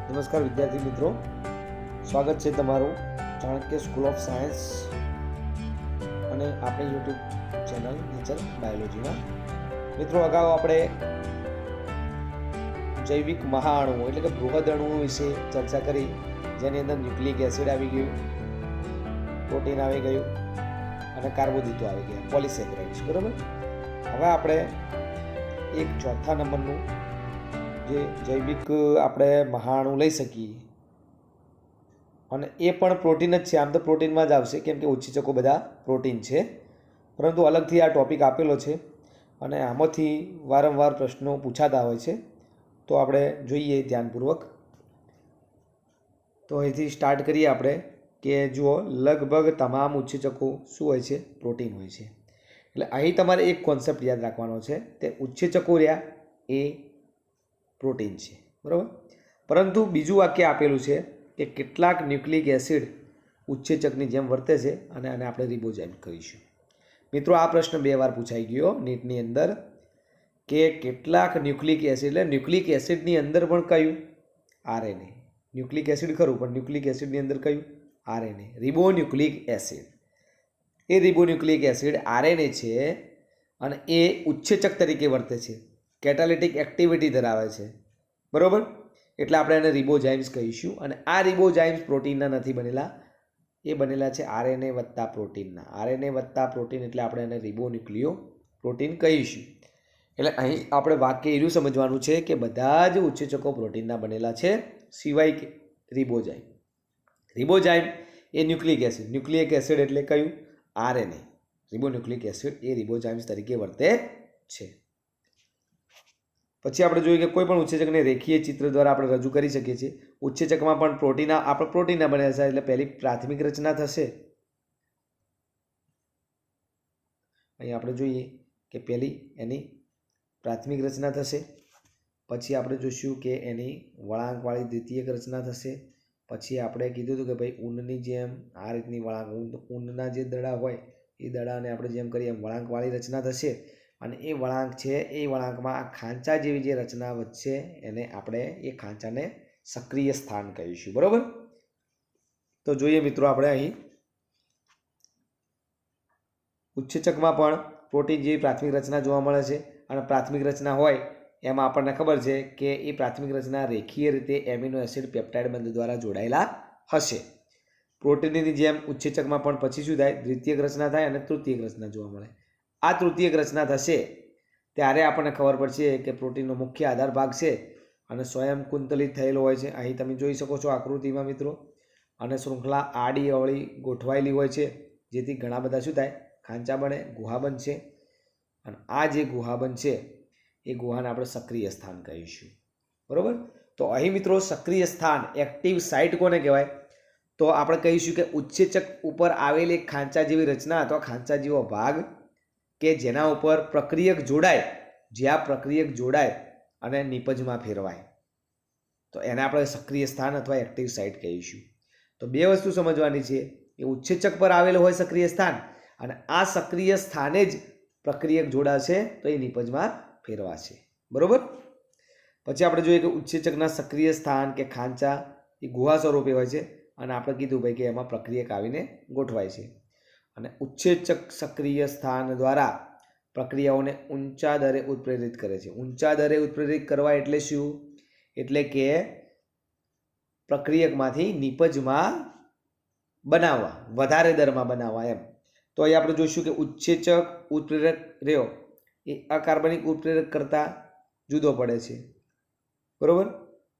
નમસ્કાર વિદ્યાર્થી મિત્રો, સ્વાગત છે તમારું ચાણક્ય સ્કૂલ ઓફ સાયન્સ અને આપણી યુટ્યુબ ચેનલ નેચર બાયોલોજીમાં. મિત્રો, અગાઉ આપણે જૈવિક મહાઅણુઓ એટલે કે બૃહદ અણુઓ વિશે ચર્ચા કરી, જેની અંદર ન્યુક્લિક એસિડ આવી ગયું, પ્રોટીન આવી ગયું અને કાર્બોદિતો આવી ગયા, પોલિસેકેરાઇડ્સ. બરાબર. હવે આપણે એક ચોથા નંબરનું જે જૈવિક આપણે મહાઅણુ લઈ શકીએ, અને એ પણ પ્રોટીન જ છે. આમ તો પ્રોટીનમાં જ આવશે, કેમ કે ઉત્સેચકો બધા પ્રોટીન છે, પરંતુ અલગથી આ ટોપિક આપેલો છે અને આમાંથી વારંવાર પ્રશ્નો પૂછાતા હોય છે. તો આપણે જોઈએ ધ્યાનપૂર્વક. તો અહીંથી સ્ટાર્ટ કરીએ આપણે કે જુઓ, લગભગ તમામ ઉત્સેચકો શું હોય છે? પ્રોટીન હોય છે. એટલે અહીં તમારે એક કોન્સેપ્ટ યાદ રાખવાનો છે, તે ઉત્સેચકો રહ્યા એ પ્રોટીન છે. બરાબર. પરંતુ બીજું વાક્ય આપેલું છે કે કેટલાક ન્યુક્લિક એસિડ ઉત્સેચકની જેમ વર્તે છે, અને આને આપણે રિબોઝાઇમ કહીશું. મિત્રો, આ પ્રશ્ન 2 વાર પૂછાઈ ગયો નીટની અંદર કે કેટલાક ન્યુક્લિક એસિડ, એટલે ન્યુક્લિક એસિડની અંદર પણ કયું? આરએનએ. ન્યુક્લિક એસિડ ખરું, પણ ન્યુક્લિક એસિડની અંદર કયું? આરએનએ. Ribonucleic acid. એ રિબોન્યુક્લિક એસિડ આરએનએ છે અને એ ઉત્સેચક તરીકે વર્તે છે, કેટાલિટિક એક્ટિવિટી ધરાવે છે. બરાબર. એટલે આપણે એને રિબોઝાઇમ્સ કહીશું. અને આ રિબોઝાઇમ્સ પ્રોટીનના નથી બનેલા, એ બનેલા છે આરએનએ વત્તા પ્રોટીનના. આરએનએ વત્તા પ્રોટીન એટલે આપણે એને રિબોન્યુક્લિયો પ્રોટીન કહીશું. એટલે અહીં આપણે વાક્ય એવું સમજવાનું છે કે બધા જ ઉત્સેચકો પ્રોટીનના બનેલા છે, સિવાય કે રિબોઝાઇમ. રિબોઝાઇમ એ ન્યુક્લિક એસિડ. ન્યુક્લિક એસિડ એટલે કયું? આરએનએ. રિબોન્યુક્લિક એસિડ એ રિબોઝાઇમ્સ તરીકે વર્તે છે. પછી આપણે જોઈએ કે કોઈ પણ ઉત્સેચકને રેખીય ચિત્ર દ્વારા આપણે રજૂ કરી શકીએ છીએ. ઉત્સેચકમાં પણ પ્રોટીનના બનેલા છે, એટલે પહેલી પ્રાથમિક રચના થશે. અહીં આપણે જોઈએ કે પહેલી એની પ્રાથમિક રચના થશે. પછી આપણે જોઈશું કે એની વળાંકવાળી દ્વિતીયક રચના થશે. પછી આપણે કીધું હતું કે ભાઈ ઊનની જેમ આ રીતની વળાંક, ઊનના જે દડા હોય એ દડાને આપણે જેમ કરીએ એમ વળાંકવાળી રચના થશે. અને એ વળાંક છે, એ વળાંકમાં આ ખાંચા જેવી જે રચના વચ્ચે એને આપણે એ ખાંચાને સક્રિય સ્થાન કહીશું. બરાબર. તો જોઈએ મિત્રો, આપણે અહીં ઉત્સેચકમાં પણ પ્રોટીન જેવી પ્રાથમિક રચના જોવા મળે છે. અને પ્રાથમિક રચના હોય એમાં આપણને ખબર છે કે એ પ્રાથમિક રચના રેખીય રીતે એમિનો એસિડ પેપ્ટાઇડ બંધ દ્વારા જોડાયેલા હશે. પ્રોટીનની જેમ ઉત્સેચકમાં પણ પછી શું થાય? દ્વિતીયક રચના થાય અને તૃતીયક રચના જોવા મળે. આ તૃતીયક રચના થશે ત્યારે આપણને ખબર પડશે કે પ્રોટીનનો મુખ્ય આધાર ભાગ છે અને સ્વયં કુંતલિત થયેલો હોય છે. અહીં તમે જોઈ શકો છો આકૃતિમાં મિત્રો. અને શૃંખલા આડી અવળી ગોઠવાયેલી હોય છે, જેથી ઘણા બધા શું થાય? ખાંચા બને, ગુહા બનશે. અને આ જે ગુહા બનશે એ ગુહાને આપણે સક્રિય સ્થાન કહીશું. બરાબર. તો અહીં મિત્રો સક્રિય સ્થાન, એક્ટિવ સાઇટ કોને કહેવાય? તો આપણે કહીશું કે ઉત્સેચક ઉપર આવેલી ખાંચા જેવી રચના અથવા ખાંચા જેવો ભાગ કે જેના ઉપર પ્રક્રિયક જોડાય, જ્યાં પ્રક્રિયક જોડાય અને નિપજમાં ફેરવાય, તો એને આપણે સક્રિય સ્થાન અથવા એક્ટિવ સાઇટ કહીશું. તો 2 વસ્તુ સમજવાની છે. એ ઉત્સેચક પર આવેલું હોય સક્રિય સ્થાન, અને આ સક્રિય સ્થાને જ પ્રક્રિયક જોડાશે તો એ નિપજમાં ફેરવાશે. બરાબર. પછી આપણે જોઈએ કે ઉત્સેચકના સક્રિય સ્થાન કે ખાંચા એ ગુહા સ્વરૂપે હોય છે, અને આપણે કીધું ભાઈ કે એમાં પ્રક્રિયક આવીને ગોઠવાય છે. અને ઉત્સેચક સક્રિય સ્થાન દ્વારા પ્રક્રિયાઓને ઊંચા દરે ઉત્પ્રેરિત કરે છે. ઊંચા દરે ઉત્પ્રેરિત કરવા એટલે શું? એટલે કે પ્રક્રિયકમાંથી નિપજમાં બનાવવા, વધારે દરમાં બનાવવા એમ. તો અહીં આપણે જોઈશું કે ઉત્સેચક ઉત્પ્રેરક રહ્યો એ અકાર્બનિક ઉત્પ્રેરક કરતાં જુદો પડે છે. બરાબર.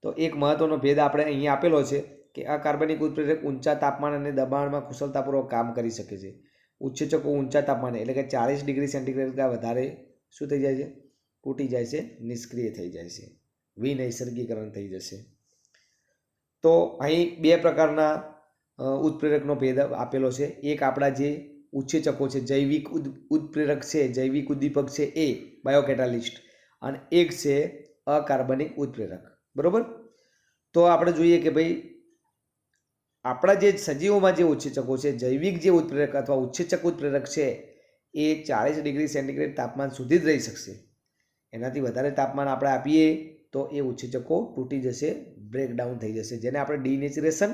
તો એક મહત્વનો ભેદ આપણે અહીં આપેલો છે કે અકાર્બનિક ઉત્પ્રેરક ઊંચા તાપમાન અને દબાણમાં કુશળતાપૂર્વક કામ કરી શકે છે. ઉત્સેચકો ઊંચા તાપમાને એટલે કે 40 ડિગ્રી સેન્ટીગ્રેડ કરતાં વધારે શું થઈ જાય છે? તૂટી જાય છે, નિષ્ક્રિય થઈ જાય છે, વિનૈસર્ગીકરણ થઈ જશે. તો અહીં 2 પ્રકારના ઉત્પ્રેરકનો ભેદ આપેલો છે. એક આપણા જે ઉત્સેચકો છે, જૈવિક ઉત્પ્રેરક છે, જૈવિક ઉદ્દીપક છે એ બાયોકેટાલિસ્ટ, અને એક છે અકાર્બનિક ઉત્પ્રેરક. બરાબર. તો આપણે જોઈએ કે ભાઈ આપણા જે સજીવોમાં જે ઉત્સેચકો છે, જૈવિક જે ઉત્પ્રેરક અથવા ઉત્સેચક ઉત્પ્રેરક છે એ 40 ડિગ્રી સેન્ટીગ્રેડ તાપમાન સુધી જ રહી શકશે. એનાથી વધારે તાપમાન આપણે આપીએ તો એ ઉત્સેચકો તૂટી જશે, બ્રેકડાઉન થઈ જશે, જેને આપણે ડિનેચરેશન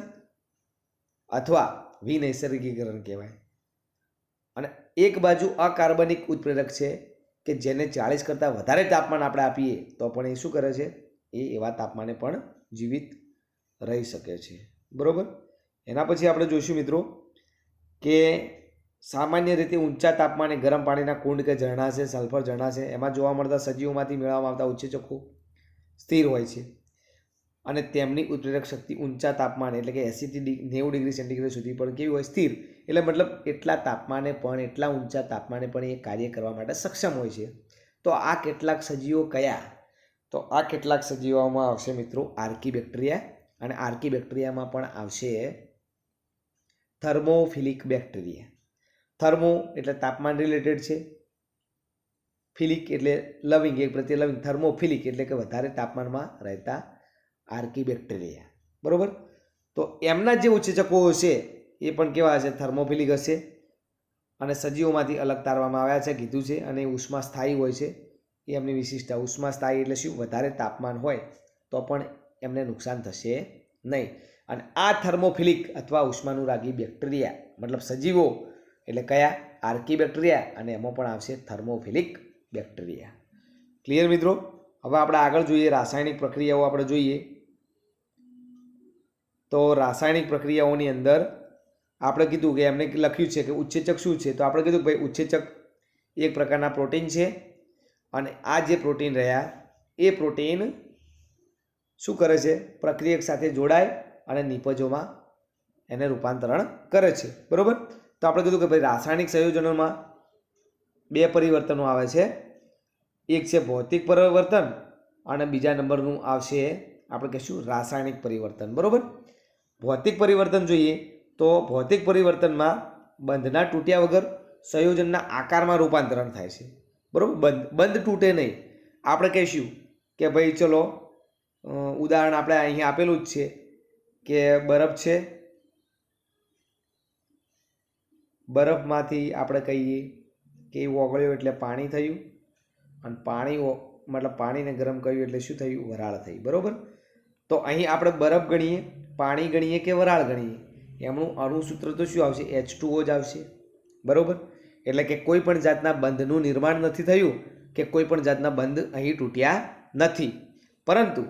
અથવા વિનૈસર્ગીકરણ કહેવાય. અને એક બાજુ અકાર્બનિક ઉત્પ્રેરક છે કે જેને 40 કરતાં વધારે તાપમાન આપણે આપીએ તો પણ એ શું કરે છે, એ એવા તાપમાને પણ જીવિત રહી શકે છે. બરાબર. એના પછી આપણે જોઈશું મિત્રો કે સામાન્ય રીતે ઊંચા તાપમાને ગરમ પાણીના કુંડ કે ઝરણા છે, સલ્ફર ઝરણા છે, એમાં જોવા મળતા સજીવોમાંથી મેળવવામાં આવતા ઉત્સેચકો સ્થિર હોય છે અને તેમની ઉત્પ્રેરક શક્તિ ઊંચા તાપમાને એટલે કે 80 થી 90 ડિગ્રી સેન્ટીગ્રેડ સુધી પણ કેવી હોય, સ્થિર. એટલે મતલબ એટલા તાપમાને પણ, એટલા ઊંચા તાપમાને પણ એ કાર્ય કરવા માટે સક્ષમ હોય છે. તો આ કેટલાક સજીવો કયા? તો આ કેટલાક સજીવોમાં આવશે મિત્રો આર્કીબેક્ટેરિયા, અને આર્કીબેક્ટેરિયામાં પણ આવશે થર્મોફિલિક બેક્ટેરિયા. થર્મો એટલે તાપમાન રિલેટેડ છે, ફિલિક એટલે લવિંગ, એક પ્રત્યે લવિંગ, થર્મોફિલિક એટલે કે વધારે તાપમાનમાં રહેતા આર્કીબેક્ટેરિયા. બરાબર. તો એમના જે ઉત્સેચકો હશે એ પણ કેવા હશે, થર્મોફિલિક હશે, અને સજીવોમાંથી અલગ તારવામાં આવ્યા છે કીધું છે, અને ઉષ્મા સ્થાયી હોય છે. એ એમની વિશિષ્ટતા. ઉષ્મા સ્થાયી એટલે શું, વધારે તાપમાન હોય તો પણ એમને નુકસાન થશે નહીં. અને આ થર્મોફિલિક અથવા ઉષ્માનુરાગી બેક્ટેરિયા મતલબ સજીવો એટલે કયા, આર્કીબેક્ટેરિયા, અને એમાં પણ આવશે થર્મોફિલિક બેક્ટેરિયા. ક્લિયર મિત્રો? હવે આપણે આગળ જોઈએ, રાસાયણિક પ્રક્રિયાઓ આપણે જોઈએ. તો રાસાયણિક પ્રક્રિયાઓની અંદર આપણે કીધું કે એમને લખ્યું છે કે ઉત્સેચક શું છે, તો આપણે કીધું કે ભાઈ ઉત્સેચક એક પ્રકારના પ્રોટીન છે, અને આ જે પ્રોટીન રહ્યા એ પ્રોટીન શું કરે છે, પ્રક્રિયક સાથે જોડાય અને નિપજોમાં એને રૂપાંતરણ કરે છે. બરાબર. તો આપણે કીધું કે ભાઈ રાસાયણિક સંયોજનોમાં બે પરિવર્તનો આવે છે. એક છે ભૌતિક પરિવર્તન અને બીજા નંબરનું આવશે આપણે કહીશું રાસાયણિક પરિવર્તન. બરાબર. ભૌતિક પરિવર્તન જોઈએ તો ભૌતિક પરિવર્તનમાં બંધના તૂટ્યા વગર સંયોજનના આકારમાં રૂપાંતરણ થાય છે. બરાબર. બંધ તૂટે નહીં. આપણે કહીશું કે ભાઈ ચલો ઉદાહરણ આપણે અહીં આપેલું જ છે કે બરફ છે, બરફમાંથી આપણે કહીએ કે એ ઓગળ્યો એટલે પાણી થયું, અને પાણી મતલબ પાણીને ગરમ કર્યું એટલે શું થયું, વરાળ થઈ. બરાબર. તો અહીં આપણે બરફ ગણીએ, પાણી ગણીએ કે વરાળ ગણીએ, એમનું અણુસૂત્ર તો શું આવશે, H2O જ આવશે. બરાબર. એટલે કે કોઈ પણ જાતના બંધનું નિર્માણ નથી થયું કે કોઈ પણ જાતના બંધ અહીં તૂટ્યા નથી, પરંતુ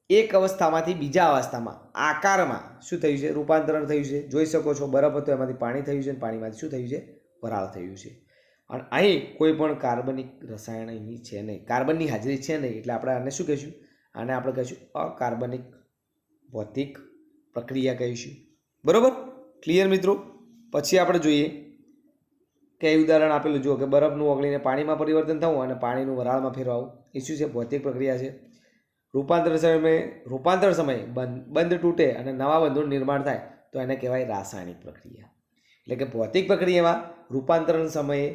એક અવસ્થામાંથી બીજા અવસ્થામાં આકારમાં શું થયું છે, રૂપાંતરણ થયું છે. જોઈ શકો છો બરફ હતો એમાંથી પાણી થયું છે, અને પાણીમાંથી શું થયું છે, વરાળ થયું છે. અને અહીં કોઈ પણ કાર્બનિક રસાયણ અહીં છે નહીં, કાર્બનની હાજરી છે નહીં, એટલે આપણે આને શું કહીશું, આને આપણે કહીશું અકાર્બનિક ભૌતિક પ્રક્રિયા કહીશું. બરાબર. ક્લિયર મિત્રો? પછી આપણે જોઈએ કે ઉદાહરણ આપેલું જુઓ કે બરફનું ઓગળીને પાણીમાં પરિવર્તન થવું અને પાણીનું વરાળમાં ફેરવાવું, એ શું છે, ભૌતિક પ્રક્રિયા છે. રૂપાંતર સમયે બંધ તૂટે અને નવા બંધોનું નિર્માણ થાય તો એને કહેવાય રાસાયણિક પ્રક્રિયા. એટલે કે ભૌતિક પ્રક્રિયામાં રૂપાંતરણ સમયે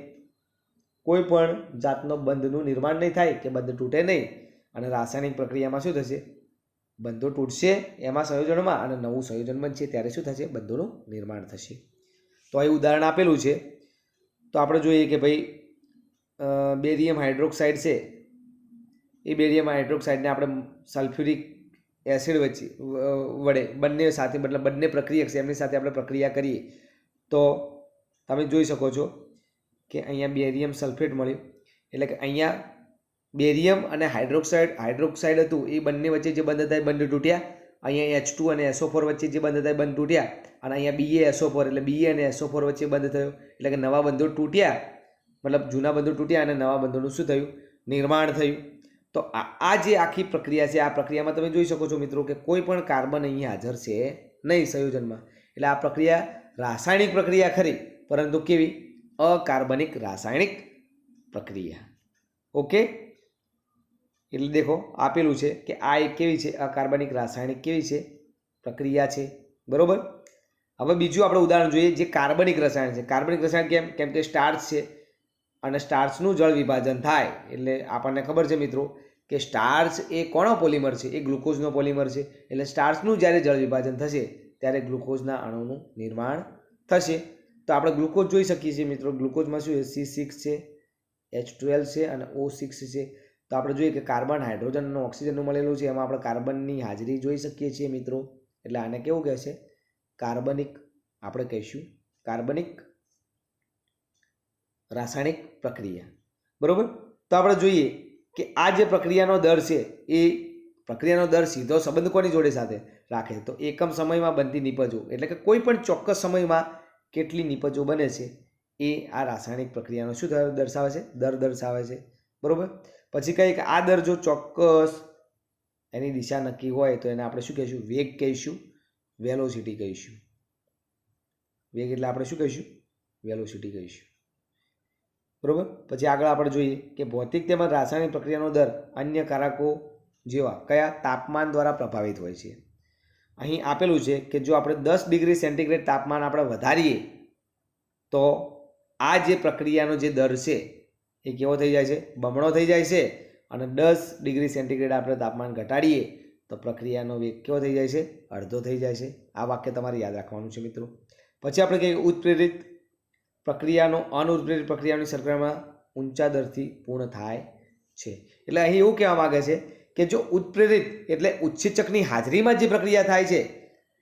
કોઈ પણ જાતનો બંધનું નિર્માણ નહીં થાય કે બંધ તૂટે નહીં, અને રાસાયણિક પ્રક્રિયામાં શું થશે, બંધો તૂટશે એમાં સંયોજનમાં, અને નવું સંયોજન બનશે ત્યારે શું થશે, બંધોનું નિર્માણ થશે. તો અહીં ઉદાહરણ આપેલું છે. તો આપણે જોઈએ કે ભાઈ બેરિયમ હાઇડ્રોક્સાઇડ છે, એ બેરિયમ હાઇડ્રોક્સાઇડને આપણે સલ્ફ્યુરિક એસિડ વડે બંને સાથે મતલબ બંને પ્રક્રિયક છે એમની સાથે આપણે પ્રક્રિયા કરીએ તો તમે જોઈ શકો છો કે અહીંયા બેરિયમ સલ્ફેટ મળ્યું. એટલે કે અહીંયા બેરિયમ અને હાઇડ્રોક્સાઇડ હતું એ બંને વચ્ચે જે બંધ થાય બંધ તૂટ્યા. અહીંયા H2 અને SO4 વચ્ચે જે બંધ થાય બંધ તૂટ્યા. અને અહીંયા BaSO4 એટલે Ba અને SO4 વચ્ચે બંધ થયો, એટલે કે નવા બંધો તૂટ્યા, મતલબ જૂના બંધો તૂટ્યા અને નવા બંધોનું શું થયું, નિર્માણ થયું. તો આ જે આખી પ્રક્રિયા છે, આ પ્રક્રિયામાં તમે જોઈ શકો છો મિત્રો કે કોઈ પણ કાર્બન અહીં હાજર છે નહીં સંયોજનમાં. એટલે આ પ્રક્રિયા રાસાયણિક પ્રક્રિયા ખરી, પરંતુ કેવી, અકાર્બનિક રાસાયણિક પ્રક્રિયા. ઓકે. એટલે દેખો આપેલું છે કે આ એક કેવી છે, અકાર્બનિક રાસાયણિક કેવી છે પ્રક્રિયા છે. બરોબર. હવે બીજું આપણે ઉદાહરણ જોઈએ જે કાર્બનિક રસાયણ છે. કાર્બનિક રસાયણ કેમ કે સ્ટાર્ચ છે અને સ્ટાર્ચનું જળ વિભાજન થાય એટલે આપણને ખબર છે મિત્રો કે સ્ટાર્ચ એ કોનો પોલિમર છે, એ ગ્લુકોઝનો પોલિમર છે. એટલે સ્ટાર્ચનું જ્યારે જળ વિભાજન થશે ત્યારે ગ્લુકોઝના અણુનું નિર્માણ થશે. તો આપણે ગ્લુકોઝ જોઈ શકીએ છીએ મિત્રો. ગ્લુકોઝમાં શું છે, C6 છે, H12 છે અને O6 છે. તો આપણે જોઈએ કે કાર્બન, હાઇડ્રોજન અને ઓક્સિજનનું મળેલું છે, એમાં આપણે કાર્બનની હાજરી જોઈ શકીએ છીએ મિત્રો. એટલે આને કેવું કહેશે? કાર્બનિક. આપણે કહીશું કાર્બનિક રાસાયણિક પ્રક્રિયા. બરોબર. તો આપણે જોઈએ કે આ જે પ્રક્રિયાનો દર છે એ પ્રક્રિયાનો દર સીધો સંબંધ કોની જોડે સાથે રાખે? તો એકમ સમયમાં બનતી નિપજો, એટલે કે કોઈ પણ ચોક્કસ સમયમાં કેટલી નિપજો બને છે એ આ રાસાયણિક પ્રક્રિયાનો શું દર્શાવે છે? દર દર્શાવે છે. બરોબર. પછી કહીએ કે આ દર જો ચોક્કસ એની દિશા નક્કી હોય તો એને આપણે શું કહીશું? વેગ કહીશું, વેલોસિટી કહીશું. વેગ એટલે આપણે શું કહીશું? વેલોસિટી કહીશું. બરોબર. પછી આગળ આપણે જોઈએ કે ભૌતિક તેમજ રાસાયણિક પ્રક્રિયાનો દર અન્ય કારકો જેવા કયા તાપમાન દ્વારા પ્રભાવિત હોય છે? અહીં આપેલું છે કે જો આપણે 10 ડિગ્રી સેન્ટીગ્રેડ તાપમાન આપણે વધારીએ તો આ જે પ્રક્રિયાનો જે દર છે એ કેવો થઈ જાય છે? બમણો થઈ જાય છે. અને 10 ડિગ્રી સેન્ટીગ્રેડ આપણે તાપમાન ઘટાડીએ તો પ્રક્રિયાનો વેગ કેવો થઈ જાય છે? અડધો થઈ જાય છે. આ વાક્ય તમારે યાદ રાખવાનું છે મિત્રો. પછી આપણે કહીએ ઉત્પ્રેરિત પ્રક્રિયાનો અનુત્પ્રેરિત પ્રક્રિયાની સરખામણીમાં ઊંચા દરથી પૂર્ણ થાય છે. એટલે અહીં એવું કહેવા માગે છે કે જો ઉત્પ્રેરિત એટલે ઉત્સેચકની હાજરીમાં જે પ્રક્રિયા થાય છે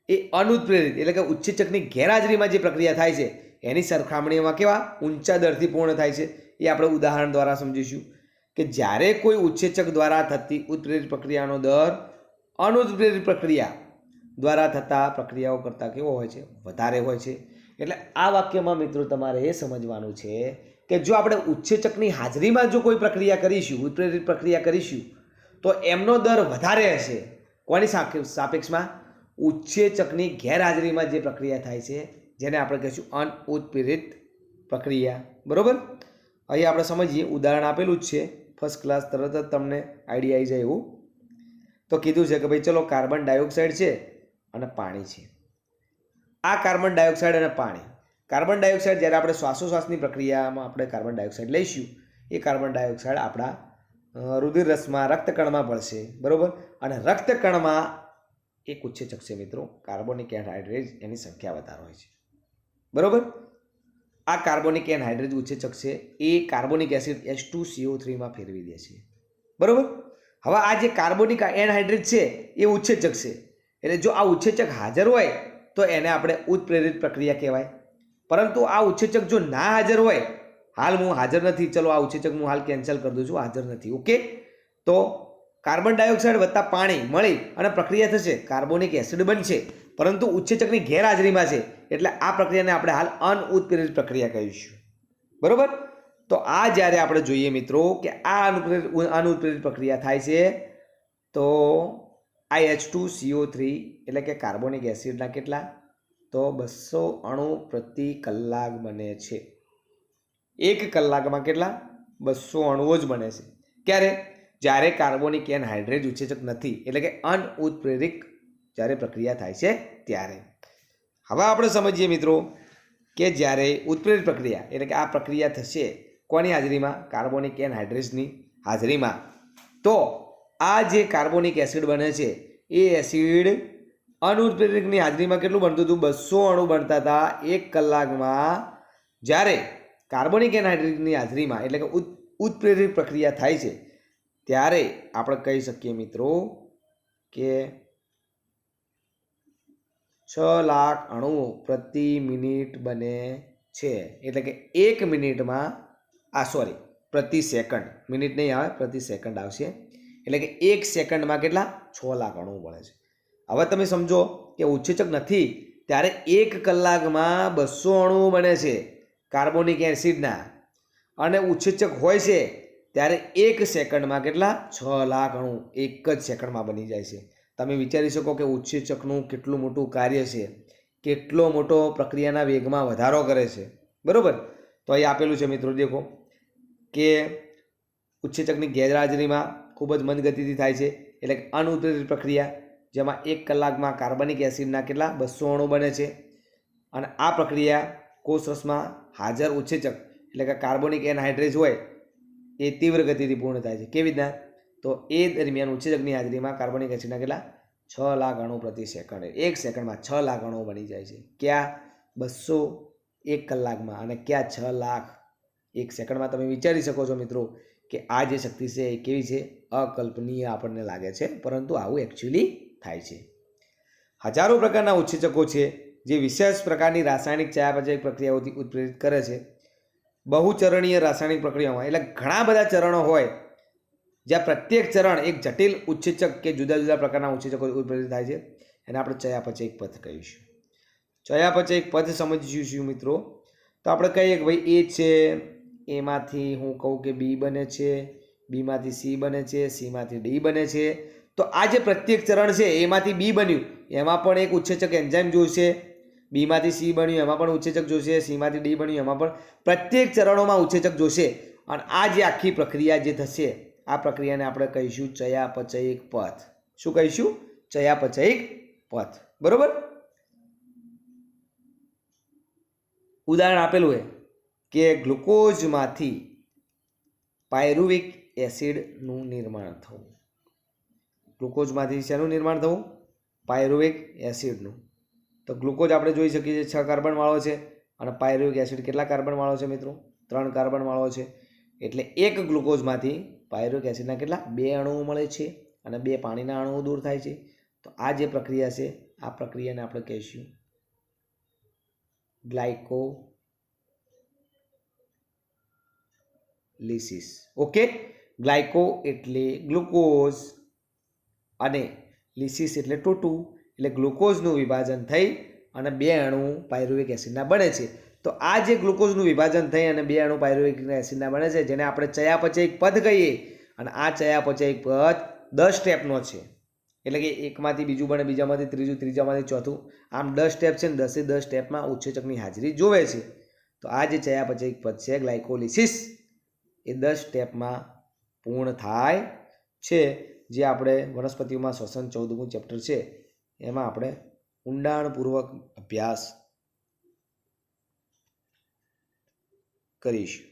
એ અનુત્પ્રેરિત એટલે કે ઉત્સેચકની ગેરહાજરીમાં જે પ્રક્રિયા થાય છે એની સરખામણીમાં કેવા ઊંચા દરથી પૂર્ણ થાય છે. એ આપણે ઉદાહરણ દ્વારા સમજીશું કે જ્યારે કોઈ ઉત્સેચક દ્વારા થતી ઉત્પ્રેરિત પ્રક્રિયાનો દર અનુત્પ્રેરિત પ્રક્રિયા દ્વારા થતા પ્રક્રિયાઓ કરતાં કેવો હોય છે? વધારે હોય છે. એટલે આ વાક્યમાં મિત્રો તમારે એ સમજવાનું છે કે જો આપણે ઉત્સેચકની હાજરીમાં જો કોઈ પ્રક્રિયા કરીશું, ઉત્પ્રેરિત પ્રક્રિયા કરીશું તો એમનો દર વધારે હશે. કોની સાપેક્ષમાં? ઉત્સેચકની ગેરહાજરીમાં જે પ્રક્રિયા થાય છે જેને આપણે કહીશું અનઉત્પ્રેરિત પ્રક્રિયા. બરોબર. અહીં આપણે સમજીએ, ઉદાહરણ આપેલું જ છે ફર્સ્ટ ક્લાસ, તરત જ તમને આઈડિયા આવી જાય એવું. તો કીધું છે કે ભાઈ ચલો કાર્બન ડાયોક્સાઇડ છે અને પાણી છે. આ કાર્બન ડાયોક્સાઇડ અને પાણી. કાર્બન ડાયોક્સાઇડ જ્યારે આપણે શ્વાસોશ્વાસની પ્રક્રિયામાં આપણે કાર્બન ડાયોક્સાઇડ લઈશું એ કાર્બન ડાયોક્સાઇડ આપણા રુધિર રસમાં, રક્તકણમાં ભળશે. બરોબર. અને રક્તકણમાં એક ઉત્સેચક છે મિત્રો, કાર્બોનિક એનહાઇડ્રેટ, એની સંખ્યા વધારે હોય છે. બરોબર. આ કાર્બોનિક એનહાઇડ્રેટ ઉત્સેચક છે એ કાર્બોનિક એસિડ H2CO3 માં ફેરવી દે છે. બરોબર. હવે આ જે કાર્બોનિક એનહાઇડ્રેટ છે એ ઉત્સેચક છે. એટલે જો આ ઉત્સેચક હાજર હોય તો એને આપણે ઉત્પ્રેરિત પ્રક્રિયા કહેવાય. પરંતુ આ ઉત્સેચક જો ના હાજર હોય, હાલ હું હાજર નથી, ચલો આ ઉત્સેચક હું હાલ કેન્સલ કરી દઉં છું, હાજર નથી. ઓકે. તો કાર્બન ડાયોક્સાઇડ વત્તા પાણી મળી અને પ્રક્રિયા થશે, કાર્બોનિક એસિડ બનશે, પરંતુ ઉત્સેચકની ગેરહાજરીમાં છે. એટલે આ પ્રક્રિયાને આપણે હાલ અનઉત્પ્રેરિત પ્રક્રિયા કહીશું. બરોબર. તો આ જ્યારે આપણે જોઈએ મિત્રો કે આ અનુત્પ્રેરિત પ્રક્રિયા થાય છે તો આ H2CO3 એટલે કે કાર્બોનિક એસિડના કેટલા? તો 200 અણુ પ્રતિ કલાક બને છે. એક કલાકમાં કેટલા? 200 અણુઓ જ બને છે. ક્યારે? જ્યારે કાર્બોનિક એનહાઇડ્રેટ ઉત્સેચક નથી, એટલે કે અનઉત્પ્રેરિત જ્યારે પ્રક્રિયા થાય છે ત્યારે. હવે આપણે સમજીએ મિત્રો કે જ્યારે ઉત્પ્રેરિત પ્રક્રિયા એટલે કે આ પ્રક્રિયા થશે કોની હાજરીમાં? કાર્બોનિક એનહાઇડ્રેટની હાજરીમાં. તો આ જે કાર્બોનિક એસિડ બને છે એ એસિડ અનુત્પ્રેરિતની હાજરીમાં કેટલું બનતું હતું? 200 અણુ બનતા હતા એક કલાકમાં. જ્યારે કાર્બોનિક એનહાઇડ્રેટની હાજરીમાં એટલે કે ઉત્પ્રેરિત પ્રક્રિયા થાય છે ત્યારે આપણે કહી શકીએ મિત્રો કે 6 લાખ અણુઓ પ્રતિ મિનિટ બને છે. એટલે કે એક મિનિટમાં પ્રતિ સેકન્ડ, મિનિટ નહીં આવે, પ્રતિ સેકન્ડ આવશે. એટલે કે એક સેકન્ડમાં કેટલા? 6 લાખ અણુ બને છે. હવે તમે સમજો કે ઉત્સેચક નથી ત્યારે એક કલાકમાં 200 અણુઓ બને છે કાર્બોનિક એસિડના, અને ઉત્સેચક હોય છે ત્યારે એક સેકન્ડમાં કેટલા? 6 લાખ અણુ એક જ સેકન્ડમાં બની જાય છે. તમે વિચારી શકો કે ઉત્સેચકનું કેટલું મોટું કાર્ય છે, કેટલો મોટો પ્રક્રિયાના વેગમાં વધારો કરે છે. બરોબર. તો અહીં આપેલું છે મિત્રો, દેખો કે ઉત્સેચકની ગેરહાજરીમાં ખૂબ જ મંદ ગતિથી થાય છે એટલે કે અનુત્પ્રેરિત પ્રક્રિયા, જેમાં એક કલાકમાં કાર્બનિક એસિડના કેટલા? 200 અણુ બને છે. અને આ પ્રક્રિયા કોષરસમાં હાજર ઉત્સેચક એટલે કે કાર્બોનિક એનહાઇડ્રેટ હોય એ તીવ્ર ગતિથી પૂર્ણ થાય છે. કેવી રીતના? તો એ દરમિયાન ઉત્સેચકની હાજરીમાં કાર્બોનિક એસિડના કેટલા? 6 લાખ અણુ પ્રતિ સેકન્ડ. એક સેકન્ડમાં 6 લાખ અણુ બની જાય છે. ક્યાં? 200 એક કલાકમાં, અને ક્યાં 6 લાખ એક સેકન્ડમાં. તમે વિચારી શકો છો મિત્રો કે આ જે શક્તિ છે એ કેવી છે, અકલ્પનીય આપણને લાગે છે, પરંતુ આવું એકચ્યુઅલી થાય છે. હજારો પ્રકારના ઉત્સેચકો છે જે વિશેષ પ્રકારની રાસાયણિક ચયાપચય પ્રક્રિયાઓથી ઉત્પ્રેરિત કરે છે. બહુચરણીય રાસાયણિક પ્રક્રિયામાં એટલે ઘણા બધા ચરણો હોય જ્યાં પ્રત્યેક ચરણ એક જટિલ ઉત્સેચક કે જુદા જુદા પ્રકારના ઉત્સેચકો ઉત્પ્રેરિત થાય છે, એને આપણે ચયાપચયિક પથ કહીશું. ચયાપચયિક પથ સમજીશું મિત્રો, તો આપણે કહીએ કે ભાઈ એ છે, એમાંથી હું કહું કે બી બને છે, બીમાંથી સી બને છે, સીમાંથી ડી બને છે. તો આ જે પ્રત્યેક ચરણ છે એમાંથી બી બન્યું એમાં પણ એક ઉત્સેચક એન્ઝાઇમ જોઈશે, બીમાંથી સી બન્યું એમાં પણ ઉત્સેચક જોશે, સીમાંથી ડી બન્યું એમાં પણ, પ્રત્યેક ચરણોમાં ઉત્સેચક જોશે. અને આ જે આખી પ્રક્રિયા જે થશે આ પ્રક્રિયાને આપણે કહીશું ચયાપચયિક પથ. શું કહીશું? ચયાપચયિક પથ. બરોબર. ઉદાહરણ આપેલું હોય કે ગ્લુકોઝમાંથી પાયરુવિક એસિડનું નિર્માણ થવું. ગ્લુકોઝમાંથી શેનું નિર્માણ થવું? પાયરુવિક એસિડનું. તો ગ્લુકોઝ આપણે જોઈ શકીએ છીએ 6 કાર્બનવાળો છે અને પાયરુવિક એસિડ કેટલા કાર્બનવાળો છે મિત્રો? 3 કાર્બનવાળો છે. એટલે એક ગ્લુકોઝમાંથી પાયરુવિક એસિડના કેટલા? 2 અણુઓ મળે છે અને 2 પાણીના અણુઓ દૂર થાય છે. તો આ જે પ્રક્રિયા છે આ પ્રક્રિયાને આપણે કહીશું ગ્લાયકોલિસિસ. ઓકે. ગ્લાયકો એટલે ગ્લુકોઝ અને લિસિસ એટલે ટોટું, એટલે ગ્લુકોઝનું વિભાજન થઈ અને 2 અણુ પાયરુવિક એસિડના બને છે. તો આ જે ગ્લુકોઝનું વિભાજન થઈ અને 2 અણુ પાયરુવિક એસિડના બને છે જેને આપણે ચયાપચયિક પથ કહીએ, અને આ ચયાપચયિક પથ 10 સ્ટેપનો છે. એટલે કે એકમાંથી બીજું બને, બીજામાંથી ત્રીજું, ત્રીજામાંથી ચોથું, આમ 10 સ્ટેપ છે ને 10 સ્ટેપમાં ઉત્સેચકની હાજરી જોવે છે. તો આ જે ચયાપચયિક પથ છે ગ્લાયકોલિસિસ એ 10 સ્ટેપમાં પૂર્ણ થાય છે, જે આપણે વનસ્પતિઓમાં શ્વસન 14મું ચેપ્ટર છે એમાં આપણે ઊંડાણપૂર્વક અભ્યાસ કરીશું.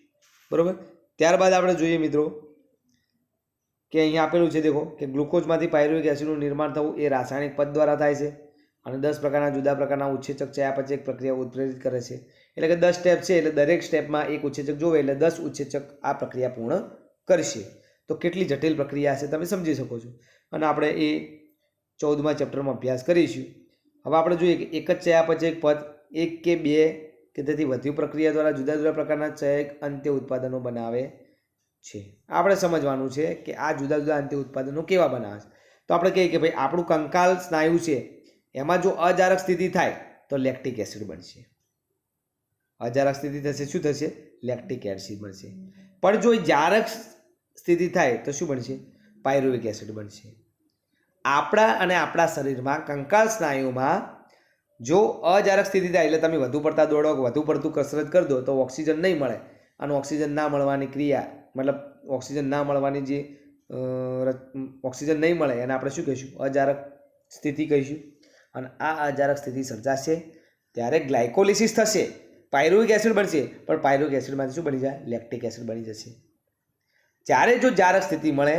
બરોબર. ત્યારબાદ આપણે જોઈએ મિત્રો કે અહીંયા આપેલું છે, દેખો કે ગ્લુકોઝમાંથી પાયરુવિક એસિડનું નિર્માણ થવું એ રાસાયણિક પથ દ્વારા થાય છે અને 10 પ્રકારના જુદા પ્રકારના ઉત્સેચક ચયાપચયિક પ્રક્રિયા ઉત્પ્રેરિત કરે છે. એટલે કે 10 સ્ટેપ છે, એટલે દરેક સ્ટેપમાં એક ઉત્સેચક જોવે એટલે 10 ઉત્સેચક આ પ્રક્રિયા પૂર્ણ કરશે. તો કેટલી જટિલ પ્રક્રિયા છે તમે સમજી શકો છો. અને આપણે એ 14મા ચેપ્ટરમાં અભ્યાસ કરીશું. હવે આપણે જોઈએ કે એક જ ચયાપચયિક પથ એક કે બે કે તેથી વધુ પ્રક્રિયા દ્વારા જુદા જુદા પ્રકારના ચયાપચયિક અંત્ય ઉત્પાદનો બનાવે છે. આપણે સમજવાનું છે કે આ જુદા જુદા અંત્ય ઉત્પાદનો કેવા બનાવે છે. તો આપણે કહીએ કે ભાઈ આપણું કંકાલ સ્નાયુ છે એમાં જો અજારક સ્થિતિ થાય તો લેક્ટિક એસિડ બનશે. અજારક સ્થિતિ થશે, શું થશે? લેક્ટિક એસિડ બનશે. પણ જો જારક સ્થિતિ થાય તો શું બનશે? પાયરુવિક એસિડ બનશે. આપણા અને આપણા શરીરમાં કંકાલ સ્નાયુમાં જો અજારક સ્થિતિ થાય એટલે તમે વધુ પડતા દોડો, વધુ પડતું કસરત કરી દો તો ઓક્સિજન નહીં મળે, અને ઓક્સિજન ના મળવાની ક્રિયા મતલબ ઓક્સિજન ના મળવાની જે ઓક્સિજન નહીં મળે એને આપણે શું કહીશું? અજારક સ્થિતિ કહીશું. અને આ અજારક સ્થિતિ સર્જાશે ત્યારે ગ્લાયકોલિસિસ થશે, પાયરુવિક એસિડ બનશે, પણ પાયરુવિક એસિડમાંથી શું બની જાય? લેક્ટિક એસિડ બની જશે. જ્યારે જો જારક સ્થિતિ મળે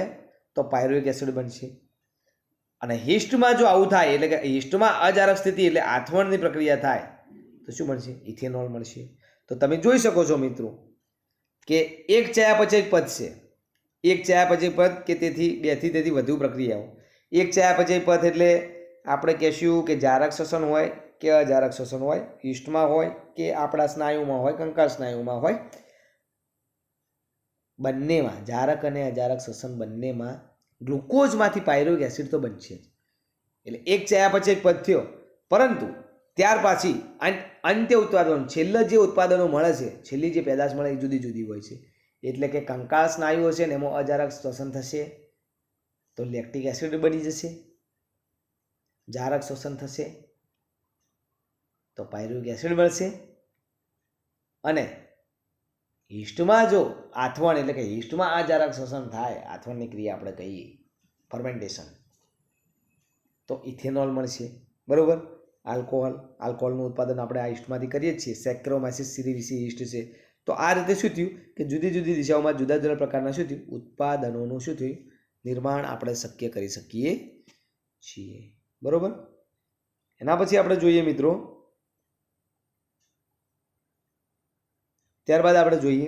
તો પાયરુવિક એસિડ બનશે. અને હિસ્ટમાં જો આવું થાય એટલે કે હિસ્ટમાં અજારક સ્થિતિ એટલે આથવણની પ્રક્રિયા થાય તો શું બનશે? ઇથેનોલ મળશે. તો તમે જોઈ શકો છો મિત્રો કે એક ચયાપચયિક પથ છે, એક ચયાપચયિક પથ કે તેથી 2 થી તેથી વધુ પ્રક્રિયાઓ. એક ચયાપચયિક પથ એટલે આપણે કહેશું કે જારક શ્વસન હોય કે અજારક શ્વસન હોય, હિસ્ટમાં હોય કે આપણા સ્નાયુમાં હોય, કંકાલ સ્નાયુમાં હોય, બંનેમાં જારક અને અજારક શ્વસન બંનેમાં ગ્લુકોઝમાંથી પાયરુવિક એસિડ તો બનશે જ. એટલે એક ચયાપચયિક પથ થયો, પરંતુ ત્યાર પછી અંત્ય ઉત્પાદનો છેલ્લા જે ઉત્પાદનો મળે છે, છેલ્લી જે પેદાશ મળે એ જુદી જુદી હોય છે. એટલે કે કંકાલ સ્નાયુઓ છે ને એમાં અજારક શ્વસન થશે તો લેક્ટિક એસિડ બની જશે, જારક શ્વસન થશે તો પાયરુવિક એસિડ મળશે, અને હિસ્ટમાં જો આથવણ એટલે કે હિસ્ટમાં અજારક શ્વસન થાય, આથવણની ક્રિયા આપણે કહીએ ફર્મેન્ટેશન, તો ઇથેનોલ મળશે. બરોબર. આલ્કોહોલનું ઉત્પાદન આપણે આ હિસ્ટમાંથી કરીએ છીએ, સેક્રોમાઇસિસ સિરિવિસી હિસ્ટ છે. તો આ રીતે શું થયું કે જુદી જુદી દિશાઓમાં જુદા જુદા પ્રકારના શું થયું? ઉત્પાદનોનું શું થયું? નિર્માણ આપણે શક્ય કરી શકીએ છીએ. બરોબર. એના પછી આપણે જોઈએ મિત્રો, ત્યારબાદ આપણે જોઈએ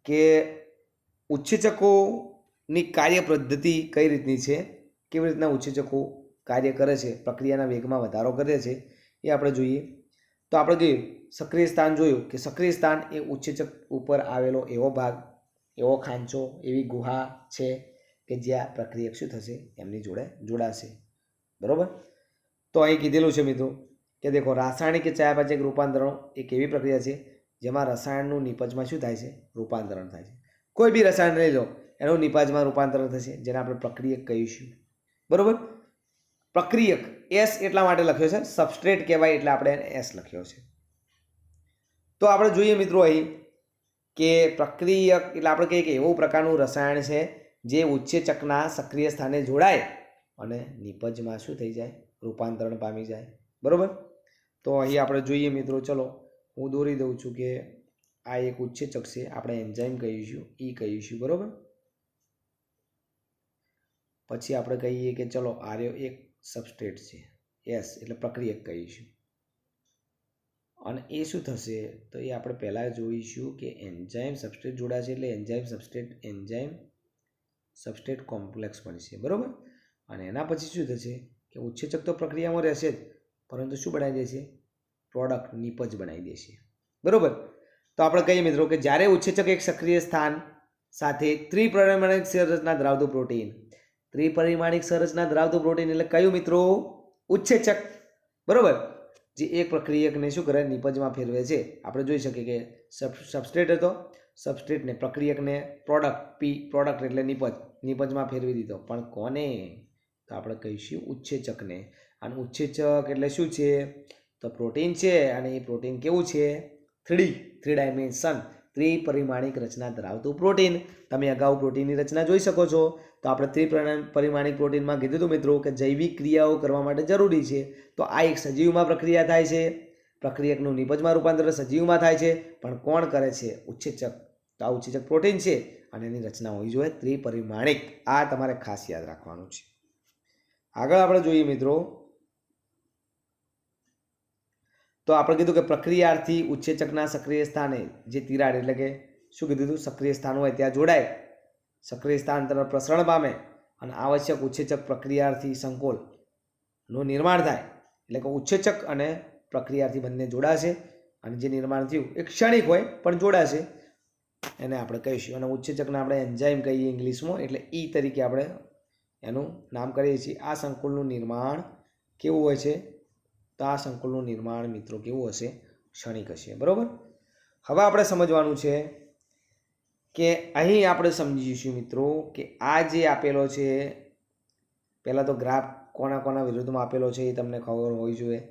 કે ઉત્સેચકોની કાર્ય પદ્ધતિ કઈ રીતની છે, કેવી રીતના ઉત્સેચકો કાર્ય કરે છે, પ્રક્રિયાના વેગમાં વધારો કરે છે એ આપણે જોઈએ. તો આપણે જોઈએ સક્રિય સ્થાન જોયું કે સક્રિય સ્થાન એ ઉત્સેચક ઉપર આવેલો એવો ભાગ, એવો ખાંચો, એવી ગુહા છે કે જ્યાં પ્રક્રિયક શું થશે, એમની જોડે જોડાશે. બરાબર. તો અહીં કીધેલું છે મિત્રો કે દેખો રાસાયણિક કે ચયાપચયક રૂપાંતરણ એક એવી પ્રક્રિયા છે જેમાં રસાયણનું નિપજમાં શું થાય છે, રૂપાંતરણ થાય છે. કોઈ બી રસાયણ લઈ લો એનું નિપજમાં રૂપાંતરણ થશે, જેને આપણે પ્રક્રિયક કહીશું. બરાબર. પ્રક્રિયક એસ એટલા માટે લખ્યો છે, સબસ્ટ્રેટ કહેવાય એટલે આપણે એસ લખ્યો છે. તો આપણે જોઈએ મિત્રો અહીં કે પ્રક્રિયક એટલે આપણે કહીએ કે એવું પ્રકારનું રસાયણ છે જે ઉત્સેચકના સક્રિય સ્થાને જોડાય અને નિપજમાં શું થઈ જાય, રૂપાંતરણ પામી જાય. બરાબર. તો અહીં આપણે જોઈએ મિત્રો, ચલો હું દોરી દઉં છું કે આ એક ઉત્સેચક છે, આપણે એન્ઝાઇમ કહીશું, ઈ કહીશું. બરાબર. પછી આપણે કહીએ કે ચલો આર્યો એક સબસ્ટ્રેટ છે, એસ એટલે પ્રક્રિયક કહીશું. અને એ શું થશે તો એ આપણે પહેલાં જોઈશું કે એન્ઝાઇમ સબસ્ટ્રેટ જોડાશે એટલે એન્ઝાઇમ સબસ્ટ્રેટ કોમ્પ્લેક્સ બનશે. બરાબર. અને એના પછી શું થશે કે ઉત્સેચક તો પ્રક્રિયામાં રહેશે જ, પરંતુ શું બનાવી દેશે, પ્રોડક્ટ નિપજ બનાવી દેશે. બરાબર. તો આપણે કહીએ મિત્રો કે જ્યારે ઉત્સેચક એક સક્રિય સ્થાન સાથે ત્રિપરિમાણિક સંરચના ધરાવતું પ્રોટીન, ત્રિપરિમાણિક સંરચના ધરાવતું પ્રોટીન એટલે કયું મિત્રો, ઉત્સેચક. બરાબર. જે એક પ્રક્રિયકને શું કરે, નિપજમાં ફેરવે છે. આપણે જોઈ શકીએ કે સબસ્ટ્રેટ હતો, સબસ્ટ્રેટને પ્રક્રિયકને પ્રોડક્ટ એટલે નિપજમાં ફેરવી દીધો. પણ કોને, તો આપણે કહીશું ઉત્સેચકને. અને ઉત્સેચક એટલે શું છે તો પ્રોટીન છે. અને એ પ્રોટીન કેવું છે, થ્રી ડાયમેન્શન ત્રિપરિમાણિક રચના ધરાવતું પ્રોટીન. તમે અગાઉ પ્રોટીનની રચના જોઈ શકો છો. તો આપણે ત્રિપરિમાણિક પ્રોટીનમાં કીધું હતું મિત્રો કે જૈવિક ક્રિયાઓ કરવા માટે જરૂરી છે. તો આ એક સજીવમાં પ્રક્રિયા થાય છે, પ્રક્રિયકનું નિપજમાં રૂપાંતર સજીવમાં થાય છે. પણ કોણ કરે છે, ઉત્સેચક. તો આ ઉત્સેચક પ્રોટીન છે અને એની રચના હોવી જોઈએ ત્રિપરિમાણિક. આ તમારે ખાસ યાદ રાખવાનું છે. આગળ આપણે જોઈએ મિત્રો, તો આપણે કીધું કે પ્રક્રિયાર્થી ઉત્સેચકના સક્રિય સ્થાને જે તિરાડ એટલે કે શું કીધું હતું, સક્રિય સ્થાન હોય ત્યાં જોડાય, સક્રિય સ્થાન તરફ પ્રસરણ પામે અને આવશ્યક ઉત્સેચક પ્રક્રિયાર્થી સંકોલનું નિર્માણ થાય. એટલે કે ઉત્સેચક અને પ્રક્રિયાર્થી બંને જોડાશે અને જે નિર્માણ થયું એ ક્ષણિક હોય પણ જોડાશે, એને આપણે કહીશું. અને ઉત્સેચકને આપણે એન્ઝાઇમ કહીએ ઇંગ્લિશમાં, એટલે ઈ તરીકે આપણે એનું નામ કરીએ છીએ. આ સંકુલનું નિર્માણ કેવું હોય છે, તો આ સંકુલનું નિર્માણ મિત્રો કેવું હશે, ક્ષણિક હશે. બરાબર. હવે આપણે સમજવાનું છે કે અહીં આપણે સમજીશું મિત્રો કે આ જે આપેલો છે, પહેલાં તો ગ્રાફ કોના કોના વિરુદ્ધમાં આપેલો છે એ તમને ખબર હોવી જોઈએ.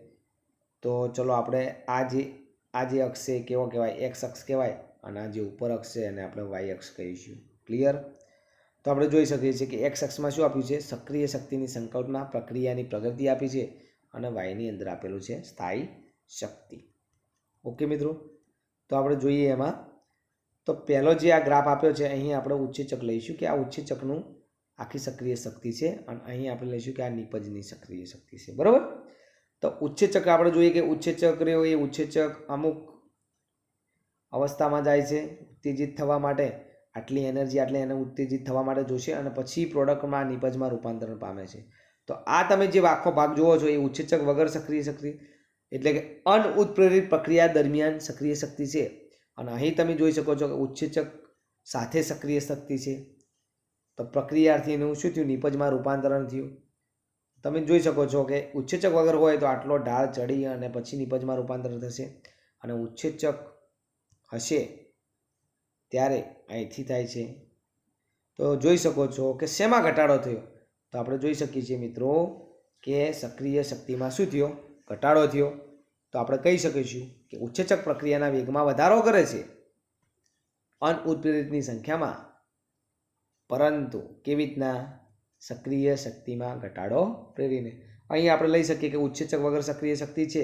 તો ચલો આપણે આ જે અક્ષ છે કેવો કહેવાય, એક્સ અક્ષ કહેવાય. અને આ જે ઉપર અક્ષ છે એને આપણે વાય અક્ષ કહીશું. ક્લિયર. તો આપણે જોઈ શકીએ છીએ કે એક્સ અક્ષમાં શું આપ્યું છે, સક્રિય શક્તિની સંકલ્પના, પ્રક્રિયાની પ્રગતિ આપી છે. અને વાયની અંદર આપેલું છે સ્થાયી શક્તિ. ઓકે મિત્રો. તો આપણે જોઈએ એમાં, તો પહેલો જે આ ગ્રાફ આપ્યો છે અહીં આપણે ઉત્સેચક લઈશું કે આ ઉત્સેચકનું આખી સક્રિય શક્તિ છે. અને અહીં આપણે લઈશું કે આ નિપજની સક્રિય શક્તિ છે. બરાબર. તો ઉત્સેચક આપણે જોઈએ કે ઉત્સેચક રહ્યો એ ઉત્સેચક અમુક અવસ્થામાં જાય છે ઉત્તેજિત થવા માટે, આટલી એનર્જી એને ઉત્તેજિત થવા માટે જોશે અને પછી પ્રોડક્ટમાં નિપજમાં રૂપાંતરણ પામે છે. તો આ તમે જે આખો ભાગ જુઓ છો એ ઉત્સેચક વગર સક્રિય શક્તિ એટલે કે અનઉત્પ્રેરિત પ્રક્રિયા દરમિયાન સક્રિય શક્તિ છે. અને અહીં તમે જોઈ શકો છો કે ઉત્સેચક સાથે સક્રિય શક્તિ છે. તો પ્રક્રિયાર્થીનું શું થયું, નિપજમાં રૂપાંતરણ થયું. તમે જોઈ શકો છો કે ઉત્સેચક વગર હોય તો આટલો ઢાળ ચડી અને પછી નિપજમાં રૂપાંતરણ થશે. અને ઉત્સેચક હશે ત્યારે અહીંથી થાય છે. તો જોઈ શકો છો કે શેમાં ઘટાડો થયો, તો આપણે જોઈ શકીએ છીએ મિત્રો કે સક્રિય શક્તિમાં શું થયો, ઘટાડો થયો. તો આપણે કહી શકીશું કે ઉત્સેચક પ્રક્રિયાના વેગમાં વધારો કરે છે અનઉત્પ્રેરિતની સંખ્યામાં, પરંતુ કેવી રીતના, સક્રિય શક્તિમાં ઘટાડો પ્રેરીને. અહીં આપણે લઈ શકીએ કે ઉત્સેચક વગર સક્રિય શક્તિ છે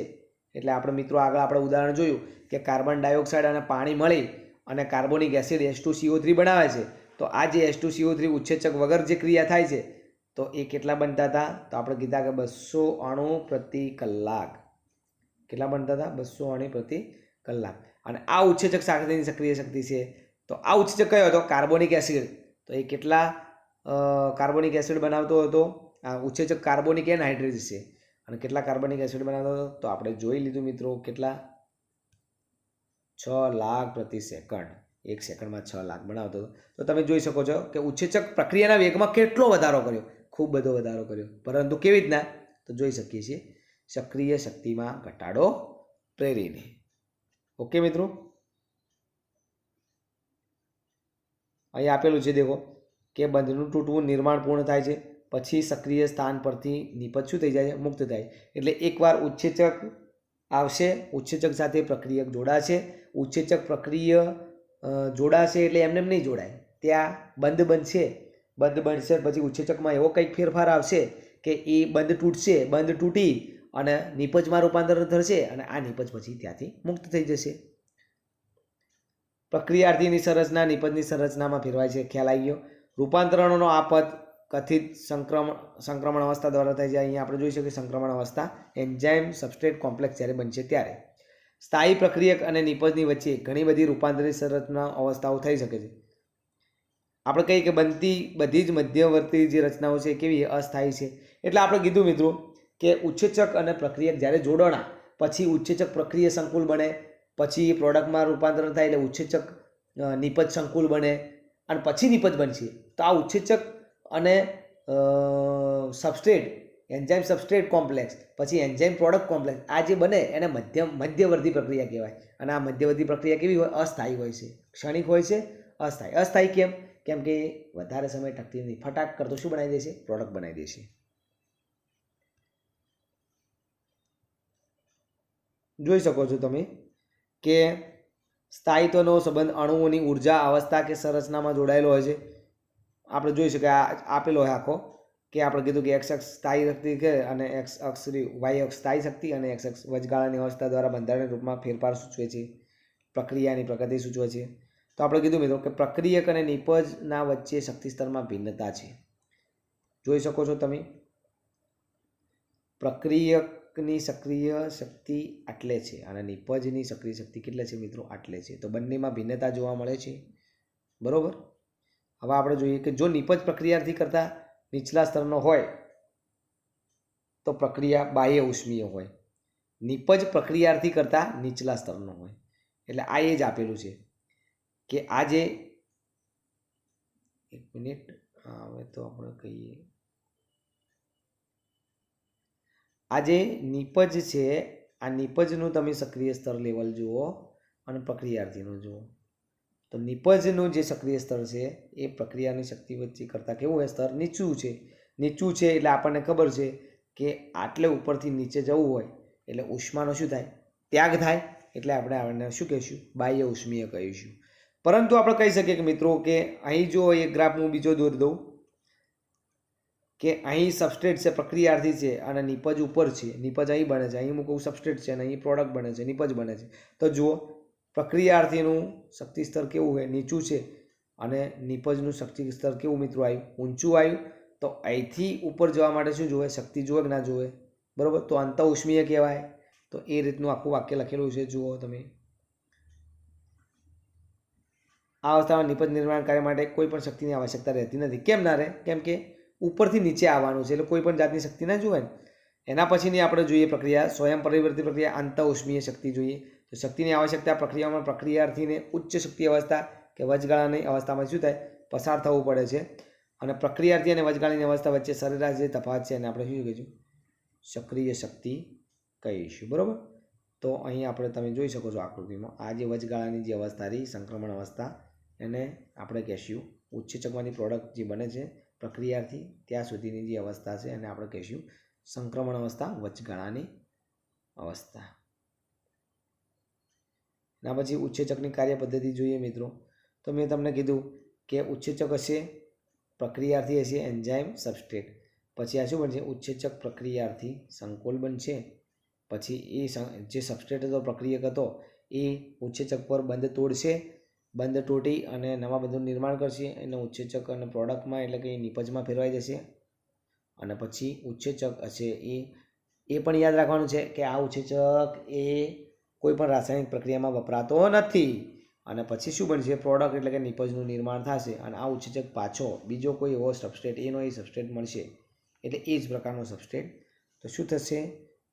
એટલે આપણે મિત્રો આગળ આપણે ઉદાહરણ જોયું કે કાર્બન ડાયોક્સાઇડ અને પાણી મળી અને કાર્બોનિક એસિડ H2CO3 બનાવે છે. તો આ જે H2CO3 ઉત્સેચક વગર જે ક્રિયા થાય છે તો એ કેટલા બનતા હતા, તો આપણે કીધા કે 200 અણુ પ્રતિ કલાક. કેટલા બનતા હતા, 200 અણુ પ્રતિ કલાક. અને આ ઉત્સેચક સાથેની સક્રિય શક્તિ છે. તો આ ઉત્સેચક કયો હતો? Carbonic acid. તો એ કેટલા કાર્બોનિક એસિડ બનાવતો હતો? આ ઉત્સેચક કાર્બોનિક એનહાઇડ્રેટ છે અને કેટલા કાર્બોનિક એસિડ બનાવતો હતો? તો આપણે જોઈ લીધું મિત્રો, કેટલા? 6 લાખ પ્રતિ સેકન્ડ. 1 સેકન્ડમાં 6 લાખ બનાવતો હતો. તો તમે જોઈ શકો છો કે ઉત્સેચક પ્રક્રિયાના વેગમાં કેટલો વધારો કર્યો, ખૂબ બધો વધારો કર્યો. પરંતુ કેવી રીતના? તો જોઈ શકીએ છીએ, સક્રિય શક્તિમાં ઘટાડો પ્રેરીને. ઓકે મિત્રો, અહીં આપેલું છે દેખો કે બંધનું તૂટવું, નિર્માણ પૂર્ણ થાય છે, પછી સક્રિય સ્થાન પરથી નિપજ શું થઈ જાય છે? મુક્ત થાય. એટલે એકવાર ઉત્સેચક આવશે, ઉત્સેચક સાથે પ્રક્રિયક જોડાશે. ઉત્સેચક પ્રક્રિય જોડાશે એટલે એમને નહીં જોડાય, ત્યાં બંધ બનશે. બંધ બનશે પછી ઉત્સેચકમાં એવો કંઈક ફેરફાર આવશે કે એ બંધ તૂટશે, બંધ તૂટી અને નિપજમાં રૂપાંતર થશે અને આ નિપજ પછી ત્યાંથી મુક્ત થઈ જશે. પ્રક્રિયાર્થીની સંરચના નિપજની સંરચનામાં ફેરવાય છે. ખ્યાલ આવી ગયો? રૂપાંતરણનો આ પદ કથિત સંક્રમણ અવસ્થા દ્વારા થાય છે. અહીંયા આપણે જોઈ શકીએ સંક્રમણ અવસ્થા એન્ઝાઇમ સબસ્ટ્રેટ કોમ્પ્લેક્સ જ્યારે બનશે ત્યારે. સ્થાયી પ્રક્રિયક અને નિપજની વચ્ચે ઘણી બધી રૂપાંતરિત સંરચના અવસ્થાઓ થઈ શકે છે. આપણે કહીએ કે બનતી બધી જ મધ્યવર્તી જે રચનાઓ છે કેવી અસ્થાયી છે. એટલે આપણે કીધું મિત્રો કે ઉત્સેચક અને પ્રક્રિયક જ્યારે જોડાણા પછી ઉત્સેચક પ્રક્રિય સંકુલ બને, પછી પ્રોડક્ટમાં રૂપાંતરણ થાય એટલે ઉત્સેચક નિપજ સંકુલ બને અને પછી નિપજ બનશે. તો આ ઉત્સેચક અને સબસ્ટ્રેટ, એન્ઝાઇમ સબસ્ટ્રેટ કોમ્પ્લેક્સ, પછી એન્ઝાઇમ પ્રોડક્ટ કોમ્પ્લેક્સ, આ જે બને એને મધ્યવર્તી પ્રક્રિયા કહેવાય. અને આ મધ્યવર્તી પ્રક્રિયા કેવી હોય? અસ્થાયી હોય છે, ક્ષણિક હોય છે, અસ્થાયી. અસ્થાયી કેમ? કેમ કે વધારે સમય ટકતી નથી. ફટાક કરતો શું બનાવી દેશે? પ્રોડક્ટ બનાવી દેશે. જોઈ શકો છો તમે કે સ્થાયિત્વનો સંબંધ અણુઓની ઉર્જા અવસ્થા કે સંરચનામાં જોડાયેલો હોય છે. આપણે જોઈ શકીએ આપેલો હોય આખો કે આપણે કીધું કે એક્સ અક્ષ સ્થાયી શક્તિ કે અને એક્સ અક્ષ વાય અક્ષ સ્થાયી શક્તિ અને એક્સ અક્ષ વચગાળાની અવસ્થા દ્વારા બંધારણીય રૂપમાં ફેરફાર સૂચવે છે, પ્રક્રિયાની પ્રગતિ સૂચવે છે. તો આપણે કીધું મિત્રો કે પ્રક્રિયક અને નિપજના વચ્ચે શક્તિ સ્તરમાં ભિન્નતા છે. જોઈ શકો છો તમે, પ્રક્રિયકની સક્રિય શક્તિ આટલે છે અને નિપજની સક્રિય શક્તિ કેટલે છે મિત્રો? આટલે છે. તો બંનેમાં ભિન્નતા જોવા મળે છે. બરોબર. હવે આપણે જોઈએ કે જો નિપજ પ્રક્રિયાથી કરતાં નીચલા સ્તરનો હોય તો પ્રક્રિયા બાહ્ય ઉષ્મીય હોય. નિપજ પ્રક્રિયાથી કરતાં નીચલા સ્તરનો હોય. એટલે આ એ જ આપેલું છે કે આ જે, એક મિનિટ, હવે તો આપણે કહીએ, આ જે નિપજ છે, આ નિપજનું તમે સક્રિય સ્તર લેવલ જુઓ અને પ્રક્રિયાર્થીનું જુઓ. તો નિપજનું જે સક્રિય સ્તર છે એ પ્રક્રિયાની શક્તિ વચ્ચે કરતાં કેવું હોય? સ્તર નીચું છે. નીચું છે એટલે આપણને ખબર છે કે આટલે ઉપરથી નીચે જવું હોય એટલે ઉષ્માનો શું થાય? ત્યાગ થાય. એટલે આપણે આને શું કહીશું? બાહ્ય ઉષ્મીય કહીશું. પરંતુ આપણે કહી શકીએ કે મિત્રો કે અહીં જો એક ગ્રાફ હું બીજો દોરી દઉં કે અહીં સબસ્ટ્રેટ છે, પ્રક્રિયાર્થી છે અને નિપજ ઉપર છે. નિપજ અહીં બને છે, અહીં મૂકવું સબસ્ટ્રેટ છે અને અહીં પ્રોડક્ટ બને છે, નિપજ બને છે. તો જુઓ, પ્રક્રિયાર્થીનું શક્તિ સ્તર કેવું હોય? નીચું છે અને નિપજનું શક્તિ સ્તર કેવું મિત્રો આવ્યું? ઊંચું આવ્યું. તો અહીંથી ઉપર જવા માટે શું જોવે? શક્તિ જોવે કે ના જોવે? બરાબર. તો અંત ઉષ્મીય કહેવાય. તો એ રીતનું આખું વાક્ય લખેલું છે, જુઓ તમે. આ અવસ્થામાં નિપજ નિર્માણ કાર્ય માટે કોઈ પણ શક્તિની આવશ્યકતા રહેતી નથી. કેમ ના રહે? કેમ કે ઉપરથી નીચે આવવાનું છે એટલે કોઈ પણ જાતની શક્તિ ના જોવે ને. એના પછીની આપણે જોઈએ પ્રક્રિયા સ્વયં પરિવર્તિત પ્રક્રિયા, આંતર ઉષ્મીય શક્તિ જોઈએ. તો શક્તિની આવશ્યકતા પ્રક્રિયામાં પ્રક્રિયાર્થીને ઉચ્ચ શક્તિ અવસ્થા કે વચગાળાની અવસ્થામાં શું થાય? પસાર થવું પડે છે. અને પ્રક્રિયાર્થી અને વચગાળાની અવસ્થા વચ્ચે સરેરાશ જે તફાવત છે એને આપણે શું કહીશું? સક્રિય શક્તિ કહીશું. બરાબર. તો અહીં આપણે તમે જોઈ શકો છો આકૃતિમાં, આ જે વચગાળાની જે અવસ્થા રહી, સંક્રમણ અવસ્થા, એને આપણે કહીશું ઉત્સેચકમાંથી પ્રોડક્ટ જે બને છે પ્રક્રિયાથી ત્યાં સુધીની જે અવસ્થા છે એને આપણે કહીશું સંક્રમણ અવસ્થા, વચગાળાની અવસ્થા. એના પછી ઉત્સેચકની કાર્ય પદ્ધતિ જોઈએ મિત્રો. તો મેં તમને કીધું કે ઉત્સેચક હશે, પ્રક્રિયાર્થી હશે, એન્ઝાઇમ સબસ્ટ્રેટ. પછી આ શું બનશે? ઉત્સેચક પ્રક્રિયાર્થી સંકુલ બનશે. પછી એ જે સબસ્ટ્રેટ હતો, પ્રક્રિયક હતો, એ ઉત્સેચક પર બંધ તોડશે. બંધ તૂટી અને નવા બંધનું નિર્માણ કરશે. એને ઉત્સેચક અને પ્રોડક્ટમાં એટલે કે નિપજમાં ફેરવાઈ જશે. અને પછી ઉત્સેચક હશે એ પણ યાદ રાખવાનું છે કે આ ઉત્સેચક એ કોઈ પણ રાસાયણિક પ્રક્રિયામાં વપરાતો નથી અને પછી શું બનશે? પ્રોડક્ટ એટલે કે નિપજનું નિર્માણ થશે અને આ ઉત્સેચક પાછો બીજો કોઈ એવો સબસ્ટ્રેટ એનો એ સબસ્ટ્રેટ મળશે એટલે એ જ પ્રકારનો સબસ્ટ્રેટ તો શું થશે?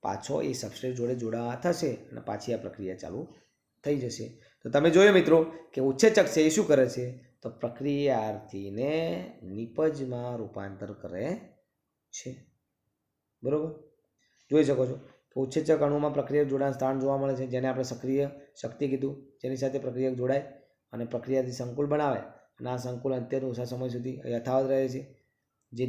પાછો એ સબસ્ટ્રેટ જોડે જોડાવા થશે અને પાછી આ પ્રક્રિયા ચાલુ થઈ જશે. તો તમે જોયો મિત્રો કે ઉત્સેચક છે એ શું કરે છે? તો પ્રક્રિયાર્થીને નિપજમાં રૂપાંતર કરે છે. બરોબર, જોઈ શકો છો કે ઉત્સેચક અણુમાં પ્રક્રિયક જોડાણ સ્થાન જોવા મળે છે, જેને આપણે સક્રિય શક્તિ કીધું, જેની સાથે પ્રક્રિયક જોડાય અને પ્રક્રિયાથી સંકુલ બનાવે અને આ સંકુલ અત્યંત ઓછા સમય સુધી યથાવત રહે છે, જે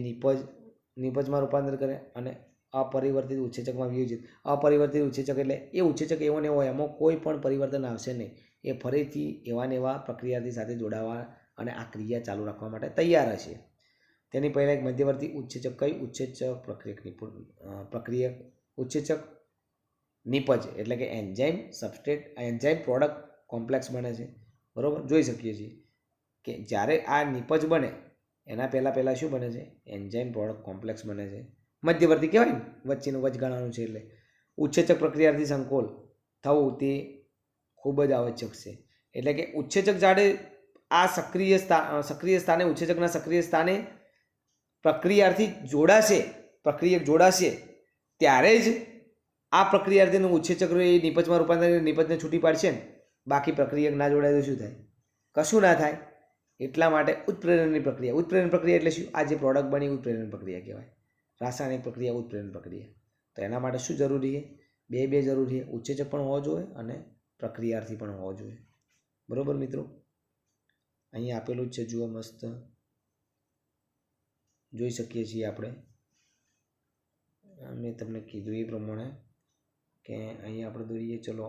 નિપજમાં રૂપાંતર કરે અને અપરિવર્તિત ઉત્સેચકમાં વિયોજિત. અપરિવર્તિત ઉત્સેચક એટલે એ ઉત્સેચક એવો ને એવો હોય, એમાં કોઈ પણ પરિવર્તન આવશે નહીં, એ ફરીથી એવા ને એવા પ્રક્રિયાથી સાથે જોડાવા અને આ ક્રિયા ચાલુ રાખવા માટે તૈયાર હશે. તેની પહેલાં એક મધ્યવર્તી ઉત્સેચક કઈ? ઉત્સેચક પ્રક્રિયક ઉત્સેચક નિપજ એટલે કે enzyme substrate enzyme product complex બને છે. બરાબર, જોઈ શકીએ છીએ કે જ્યારે આ નિપજ બને એના પહેલાં શું બને છે? એન્ઝાઇમ પ્રોડક્ટ કોમ્પ્લેક્સ બને છે. મધ્યવર્તી કહેવાય ને, વચ્ચેનું વચગાળાનું છે. એટલે ઉત્સેચક પ્રક્રિયાથી સંકોલ થવું તે ખૂબ જ આવશ્યક છે. એટલે કે ઉત્સેચક જ્યારે આ સક્રિય સ્થાને ઉત્સેચકના સક્રિય સ્થાને પ્રક્રિયાર્થી પ્રક્રિયક જોડાશે ત્યારે જ આ પ્રક્રિયાર્થીનું ઉત્સેચક એ નિપજમાં રૂપાંતર કરી નિપજને છૂટી પાડશે ને. બાકી પ્રક્રિયક ના જોડાય તો શું થાય? કશું ના થાય. એટલા માટે ઉત્પ્રેરણની પ્રક્રિયા. ઉત્પ્રેરણ પ્રક્રિયા એટલે શું? આ જે પ્રોડક્ટ બની ઉત્પ્રેરણ પ્રક્રિયા કહેવાય. રાસાયણિક પ્રક્રિયા ઉત્પ્રેરણ પ્રક્રિયા. તો એના માટે શું જરૂરી છે? બે જરૂરી છે. ઉત્સેચક પણ હોવો જોઈએ અને પ્રક્રિયાર્થી પણ હોવો જોઈએ. બરોબર મિત્રો, અહીં આપેલું જ છે, જુઓ મસ્ત જોઈ શકીએ છીએ આપણે. મેં તમને કીધું એ પ્રમાણે કે અહીં આપણે દોરીએ. ચલો,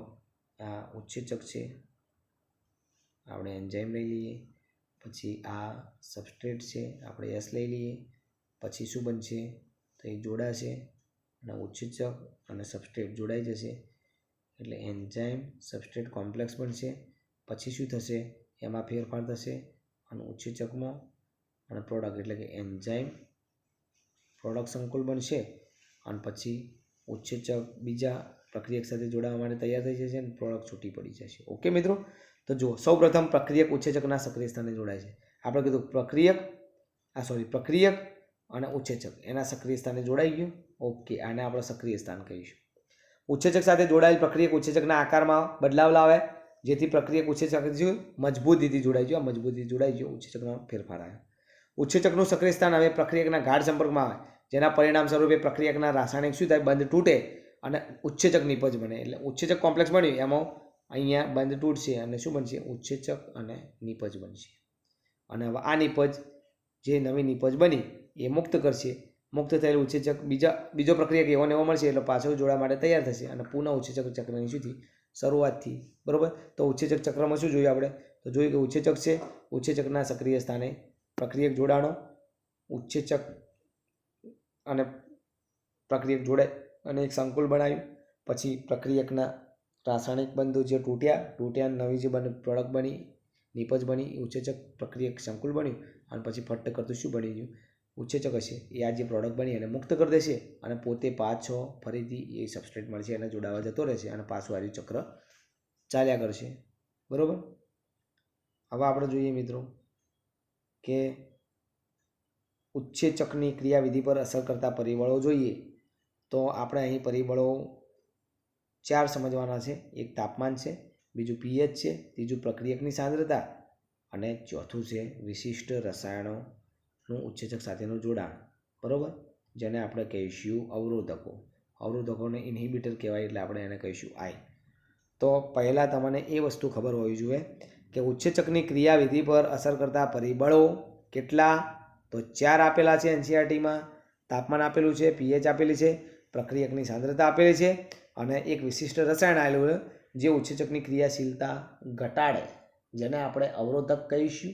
આ ઉત્સેચક છે, આપણે એન્ઝાઇમ લઈ લઈએ, પછી આ સબસ્ટ્રેટ છે, આપણે એસ લઈ લઈએ, પછી શું બનશે? તો એ જોડાશે અને ઉત્સેચક અને સબસ્ટ્રેટ જોડાઈ જશે એટલે એન્ઝાઇમ સબસ્ટ્રેટ કોમ્પ્લેક્સ બનશે. પછી શું થશે? એમાં ફેરફાર થશે અને ઉત્સેચકમાં અને પ્રોડક્ટ એટલે કે એન્ઝાઇમ પ્રોડક્ટ સંકુલ બનશે અને પછી ઉત્સેચક બીજા પ્રક્રિયક સાથે જોડાવા માટે તૈયાર થઈ જશે અને પ્રોડક્ટ છૂટી પડી જશે. ઓકે મિત્રો, તો જુઓ, સૌપ્રથમ પ્રક્રિયક ઉત્સેચકના સક્રિય સ્થાને જોડાય છે. આપણે કીધું પ્રક્રિયક અને ઉત્સેચક એના સક્રિય સ્થાને જોડાઈ ગયું. ઓકે, આને આપણે સક્રિય સ્થાન કહીશું. ઉત્સેચક સાથે જોડાયેલ પ્રક્રિયક ઉત્સેચકના આકારમાં બદલાવ લાવે, જેથી પ્રક્રિયક ઉત્સેચક મજબૂતીથી જોડાઈ ગયો. મજબૂતીથી જોડાઈ ગયો, ઉત્સેચકમાં ફેરફાર આવ્યો. ઉત્સેચકનું સક્રિય સ્થાન હવે પ્રક્રિયકના ગાઢ સંપર્કમાં આવે, જેના પરિણામ સ્વરૂપે પ્રક્રિયકના રાસાયણિક શું થાય? બંધ તૂટે અને ઉત્સેચક નિપજ બને. એટલે ઉત્સેચક કોમ્પ્લેક્સ બન્યું, એમાં અહીંયા બંધ તૂટશે અને શું બનશે? ઉત્સેચક અને નિપજ બનશે. અને હવે આ નિપજ જે નવી નિપજ બની એ મુક્ત કરશે. મુક્ત થયેલ ઉત્સેચક બીજો પ્રક્રિયક એવો ને એવો મળશે એટલે પાછળ જોડવા માટે તૈયાર થશે અને પુનઃ ઉત્સેચક ચક્રની સુધી શરૂઆતથી. બરાબર, તો ઉત્સેચક ચક્રમાં શું જોયું આપણે? તો જોયું કે ઉત્સેચક છે, ઉત્સેચકના સક્રિય સ્થાને પ્રક્રિયક જોડાણો, ઉત્સેચક અને પ્રક્રિયક જોડાય અને એક સંકુલ બનાવ્યું. પછી પ્રક્રિયકના રાસાયણિક બંધો જે તૂટ્યા નવી જે પ્રોડક્ટ બની, નિપજ બની, ઉત્સેચક પ્રક્રિયક સંકુલ બન્યું અને પછી ફટ્ટ કરતું શું બની ગયું? ઉત્સેચક હશે એ આ જે પ્રોડક્ટ બની એને મુક્ત કરી દેશે અને પોતે પાછો ફરીથી એ સબસ્ટ્રેટ મળશે એને જોડાવા જતો રહેશે અને પાછું આ ચક્ર ચાલ્યા કરશે. બરાબર, હવે આપણે જોઈએ મિત્રો કે ઉત્સેચકની ક્રિયાવિધિ પર અસર કરતા પરિબળો જોઈએ. તો આપણે અહીં પરિબળો 4 સમજવાના છે. એક તાપમાન છે, બીજું pH છે, ત્રીજું પ્રક્રિયકની સાંદ્રતા અને ચોથું છે વિશિષ્ટ રસાયણોનું ઉત્સેચક સાથેનું જોડાણ. બરાબર, જેને આપણે કહીશું અવરોધકો. અવરોધકોને ઇન્હિબિટર કહેવાય એટલે આપણે એને કહીશું I. તો પહેલાં તમને એ વસ્તુ ખબર હોવી જોઈએ કે ઉત્સેચકની ક્રિયાવિધિ પર અસર કરતા પરિબળો કેટલા? તો 4 આપેલા છે NCERTમાં. તાપમાન આપેલું છે, pH આપેલી છે, પ્રક્રિયકની સાંદ્રતા આપેલી છે અને એક વિશિષ્ટ રસાયણ આવેલું જે ઉત્સેચકની ક્રિયાશીલતા ઘટાડે, જેને આપણે અવરોધક કહીશું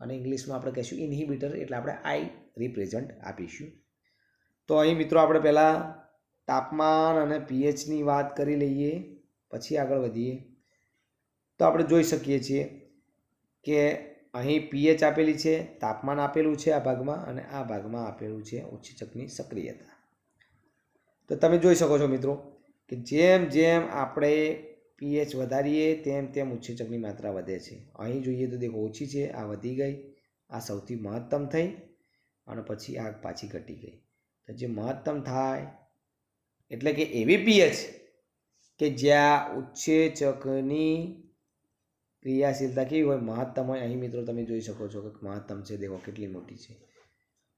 અને ઇંગ્લિશમાં આપણે કહીશું ઇન્હિબિટર, એટલે આપણે I રિપ્રેઝન્ટ આપીશું. તો અહીં મિત્રો આપણે પહેલાં તાપમાન અને pHની વાત કરી લઈએ, પછી આગળ વધીએ. તો આપણે જોઈ શકીએ છીએ કે અહીં pH આપેલી છે, તાપમાન આપેલું છે આ ભાગમાં અને આ ભાગમાં આપેલું છે ઉત્સેચકની સક્રિયતા. તો તમે જોઈ શકો છો મિત્રો કે જેમ જેમ આપણે પીએચ વધારીએ તેમ તેમ ઉત્સેચકની માત્રા વધે છે. અહીં જોઈએ તો દેખો ઓછી છે, આ વધી ગઈ, આ સૌથી મહત્તમ થઈ અને પછી આ પાછી ઘટી ગઈ. તો જે મહત્તમ થાય એટલે કે એવી પીએચ કે જ્યાં ઉત્સેચકની ક્રિયાશીલતા કેવી હોય, મહત્તમ હોય. અહીં મિત્રો તમે જોઈ શકો છો કે મહત્તમ છે, દેખો કેટલી મોટી છે.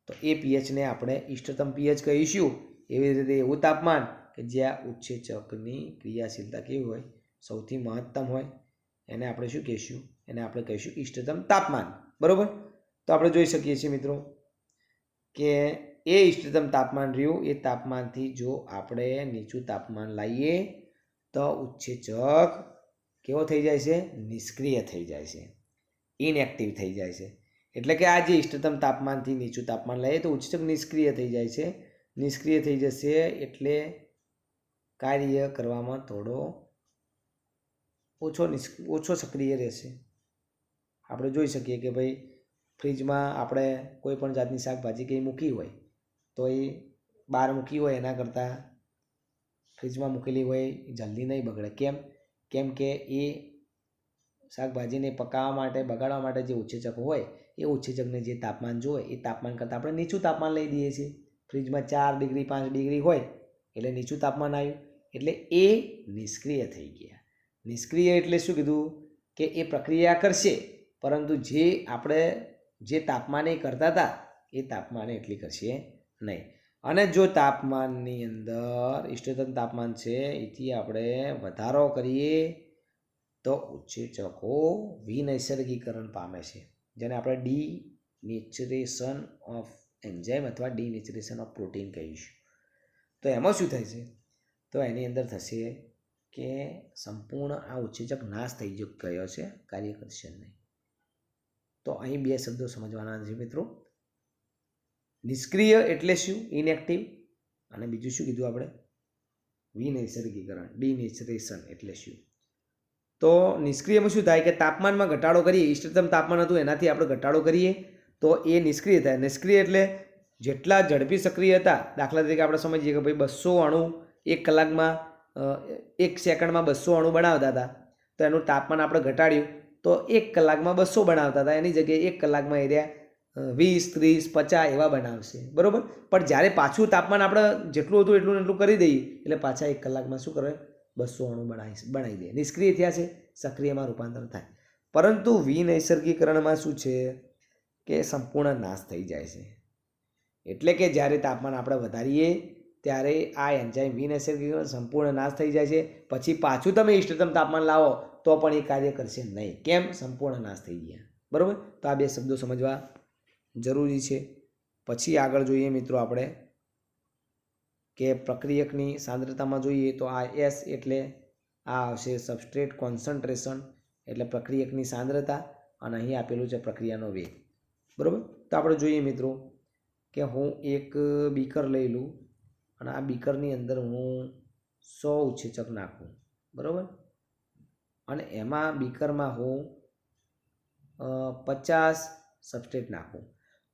તો એ પીએચને આપણે ઇષ્ટતમ પીએચ કહીશું. એવી રીતે એવું તાપમાન કે જ્યાં ઉત્સેચકની ક્રિયાશીલતા કેવી હોય, સૌથી મહત્તમ હોય, એને આપણે શું કહીશું? એને આપણે કહીશું ઇષ્ટતમ તાપમાન. બરાબર. તો આપણે જોઈ શકીએ છીએ મિત્રો કે એ ઇષ્ટતમ તાપમાન રહ્યું, એ તાપમાનથી જો આપણે નીચું તાપમાન લાવીએ તો ઉત્સેચક કેવો થઈ જાય છે? નિષ્ક્રિય થઈ જાય છે, ઇનએક્ટિવ થઈ જાય છે. એટલે કે આ જે ઇષ્ટતમ તાપમાનથી નીચું તાપમાન લઈએ તો ઉત્સેચક નિષ્ક્રિય થઈ જાય છે. નિષ્ક્રિય થઈ જશે એટલે કાર્ય કરવામાં થોડો ઓછો સક્રિય રહેશે. આપણે જોઈ શકીએ કે ભાઈ ફ્રીજમાં આપણે કોઈ પણ જાતની શાકભાજી કંઈ મૂકી હોય તો એ બહાર મૂકી હોય એના કરતાં ફ્રીજમાં મૂકેલી હોય જલ્દી નહીં બગડે. કેમ કે એ શાકભાજીને પકાવવા માટે, બગાડવા માટે જે ઉત્સેચક હોય એ ઉત્સેચકને જે તાપમાન જોઈએ એ તાપમાન કરતાં આપણે નીચું તાપમાન લઈ દઈએ છીએ. ફ્રીજમાં 4 ડિગ્રી 5 ડિગ્રી હોય એટલે નીચું તાપમાન આવ્યું એટલે એ નિષ્ક્રિય થઈ ગયા. નિષ્ક્રિય એટલે શું કીધું? કે એ પ્રક્રિયા કરશે પરંતુ જે તાપમાને કરતા હતા એ તાપમાને એટલી કરશે નહીં. અને જો તાપમાનની અંદર ઇષ્ટતમ તાપમાન છે એથી આપણે વધારો કરીએ તો ઉત્સેચકો વિનૈસર્ગીકરણ પામે છે, જેને આપણે ડીનેચરેશન ઓફ એન્ઝાઇમ અથવા ડીનેચરેશન ઓફ પ્રોટીન કહીશું. તો એમાં શું થાય છે? તો એની અંદર થશે કે સંપૂર્ણ આ ઉત્સેચક નાશ થઈ ગયો છે, કાર્ય કરશે નહીં. તો અહીં બે શબ્દો સમજવાના છે મિત્રો. નિષ્ક્રિય એટલે શું? ઇનએક્ટિવ. અને બીજું શું કીધું આપણે? વિનૈસર્ગીકરણ, ડીનેચરેશન એટલે શું? તો નિષ્ક્રિયમાં શું થાય કે તાપમાનમાં ઘટાડો કરીએ, ઇષ્ટતમ તાપમાન હતું એનાથી આપણે ઘટાડો કરીએ તો એ નિષ્ક્રિય થાય. નિષ્ક્રિય એટલે જેટલા ઝડપી સક્રિય હતા, દાખલા તરીકે આપણે સમજીએ કે ભાઈ 200 અણુ 1 કલાકમાં 1 સેકન્ડમાં 200 અણુ બનાવતા હતા તો એનું તાપમાન આપણે ઘટાડ્યું તો 1 કલાકમાં 200 બનાવતા હતા, એની જગ્યાએ 1 કલાકમાં એરિયા 20, 30, 50 એવા બનાવશે. બરાબર. પણ જ્યારે પાછું તાપમાન આપણે જેટલું હતું એટલું કરી દઈએ એટલે પાછા 1 કલાકમાં શું કરે? 200 અણુ બનાવી દે. નિષ્ક્રિય થયા છે, સક્રિયમાં રૂપાંતર થાય. પરંતુ વિનૈસર્ગીકરણમાં શું છે કે સંપૂર્ણ નાશ થઈ જાય છે. એટલે કે જ્યારે તાપમાન આપણે વધારીએ ત્યારે આ એન્ઝાઇમ વિનૈસર્ગીકરણ સંપૂર્ણ નાશ થઈ જાય છે. પછી પાછું તમે ઇષ્ટતમ તાપમાન લાવો તો પણ એ કાર્ય કરશે નહીં. કેમ? સંપૂર્ણ નાશ થઈ ગયા. બરાબર. તો આ બે શબ્દો સમજવા જરૂરી છે. પછી આગળ જોઈએ મિત્રો આપણે કે પ્રક્રિયકની સાંદ્રતામાં જોઈએ તો આ S એટલે આ આવશે સબસ્ટ્રેટ કોન્સન્ટ્રેશન એટલે પ્રક્રિયકની સાંદ્રતા, અને અહીં આપેલું છે પ્રક્રિયાનો વેગ. બરાબર. તો આપણે જોઈએ મિત્રો કે હું એક બીકર લઈ લઉં અને આ બીકરની અંદર હું 100 ઉત્સેચક નાખું. બરાબર. અને એમાં બીકરમાં હું 50 સબસ્ટ્રેટ નાખું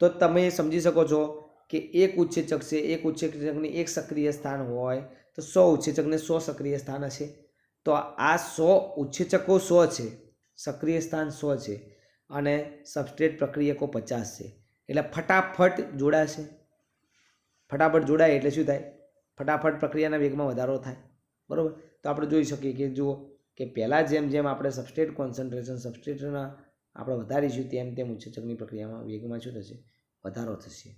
તો તમે સમજી શકો છો કે એક ઉત્સેચક છે, એક ઉત્સેચકની એક સક્રિય સ્થાન હોય તો 100 ઉત્સેચકને 100 સક્રિય સ્થાન હશે. તો આ 100 ઉત્સેચકો 100 છે, સક્રિય સ્થાન 100 છે અને સબસ્ટ્રેટ પ્રક્રિયકો 50 છે એટલે ફટાફટ જોડાશે. ફટાફટ જોડાય એટલે શું થાય? ફટાફટ પ્રક્રિયાના વેગમાં વધારો થાય. બરાબર. તો આપણે જોઈ શકીએ કે જુઓ કે પહેલાં જેમ આપણે સબસ્ટ્રેટ કોન્સન્ટ્રેશન સબસ્ટ્રેટના આપણે વધારીશું તેમ ઉત્સેચકની પ્રક્રિયામાં વેગમાં શું થશે? વધારો થશે.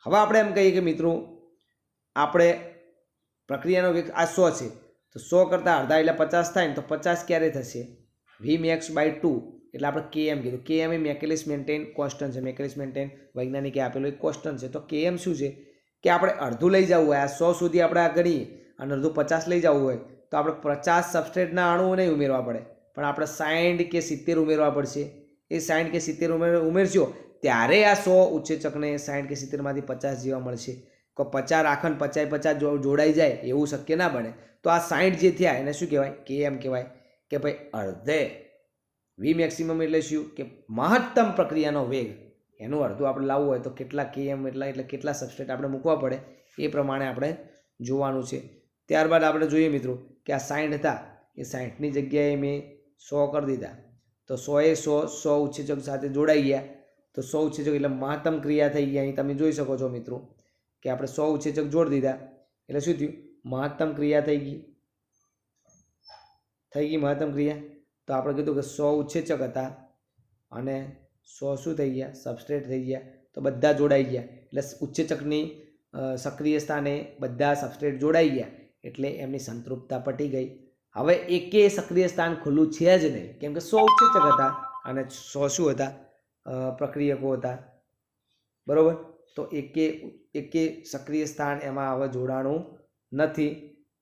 હવે આપણે એમ કહીએ કે મિત્રો આપણે પ્રક્રિયાનો વેગ આ 100 છે તો 100 કરતાં અડધા એટલે 50 થાય ને તો 50 ક્યારે થશે? Vmax/2 એટલે આપણે Km કીધું. Km એ મેકેલિસ મેન્ટેન કોન્સ્ટન્ટ છે. મેકેલિસ મેન્ટેન વૈજ્ઞાનિકે આપેલું એક કોન્સ્ટન્ટ છે. તો Km શું છે કે આપણે અડધું લઈ જવું હોય, આ 100 સુધી આપણે આ ગણીએ અને અડધું 50 લઈ જવું હોય તો આપણે 50 સબસ્ટ્રેટના અણુઓ નહીં ઉમેરવા પડે, પણ આપણે 60 કે 70 ઉમેરવા પડશે. એ 60 કે 70 ઉમેરશો ત્યારે આ 100 ઉત્સેચકને 60 કે 70માંથી 50 જેવા મળશે. તો 50 રાખન 50 જોડાઈ જાય એવું શક્ય ના બને. તો આ 60 જે થયા એને શું કહેવાય? Km કહેવાય. કે ભાઈ અડધે વી મેક્સિમમ એટલે શું કે મહત્તમ પ્રક્રિયાનો વેગ, એનું અડધું આપણે લાવવું હોય તો કેટલા Km એટલે કેટલા સબસ્ટ્રેટ આપણે મૂકવા પડે એ પ્રમાણે આપણે જોવાનું છે. ત્યારબાદ આપણે જોઈએ મિત્રો કે આ 60 હતા એ 60ની જગ્યાએ મેં 100 કરી દીધા, તો 100 ઉત્સેચક સાથે જોડાઈ ગયા, તો 100 ઉત્સેચક એટલે મહત્તમ ક્રિયા થઈ ગઈ. અહીં તમે જોઈ શકો છો મિત્રો કે આપણે 100 ઉત્સેચક જોડી દીધા એટલે શું થયું, મહત્તમ ક્રિયા થઈ ગઈ મહત્તમ ક્રિયા. તો આપણે કીધું કે 100 ઉત્સેચક હતા અને 100 શું થઈ ગયા, સબસ્ટ્રેટ થઈ ગયા, તો બધા જોડાઈ ગયા એટલે ઉત્સેચકની સક્રિય સ્થાને બધા સબસ્ટ્રેટ જોડાઈ ગયા એટલે એમની સંતૃપ્તતા પટી ગઈ. હવે એકે સક્રિય સ્થાન ખુલ્લું છે જ નહીં, કેમ કે 100 ઉત્સેચક હતા અને 100 શું હતા, પ્રક્રિયકો હતા, બરાબર. તો એકે સક્રિય સ્થાન એમાં હવે જોડાણું નથી,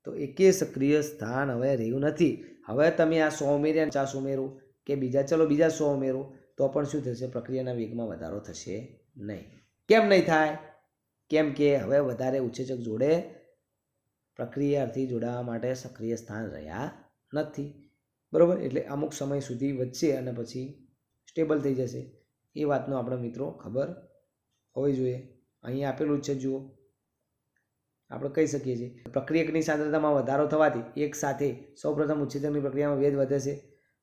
તો એકે સક્રિય સ્થાન હવે રહ્યું નથી. હવે તમે આ 100 ઉમેર્યા, 50 ઉમેરો કે બીજા 100 ઉમેરો તો પણ શું થશે, પ્રક્રિયાના વેગમાં વધારો થશે નહીં. કેમ નહીં થાય, કેમ કે હવે વધારે ઉત્સેચક જોડે પ્રક્રિયાથી જોડાવા માટે સક્રિય સ્થાન રહ્યા નથી, બરાબર. એટલે અમુક સમય સુધી વધશે અને પછી સ્ટેબલ થઈ જશે. એ વાતનો આપણે મિત્રો ખબર હોવી જોઈએ. અહીં આપેલું છે, જુઓ, આપણે કહી શકીએ છીએ પ્રક્રિયકની સાંદ્રતામાં વધારો થવાથી એક સાથે સૌપ્રથમ ઉત્સેચકની પ્રક્રિયામાં વેગ વધે છે.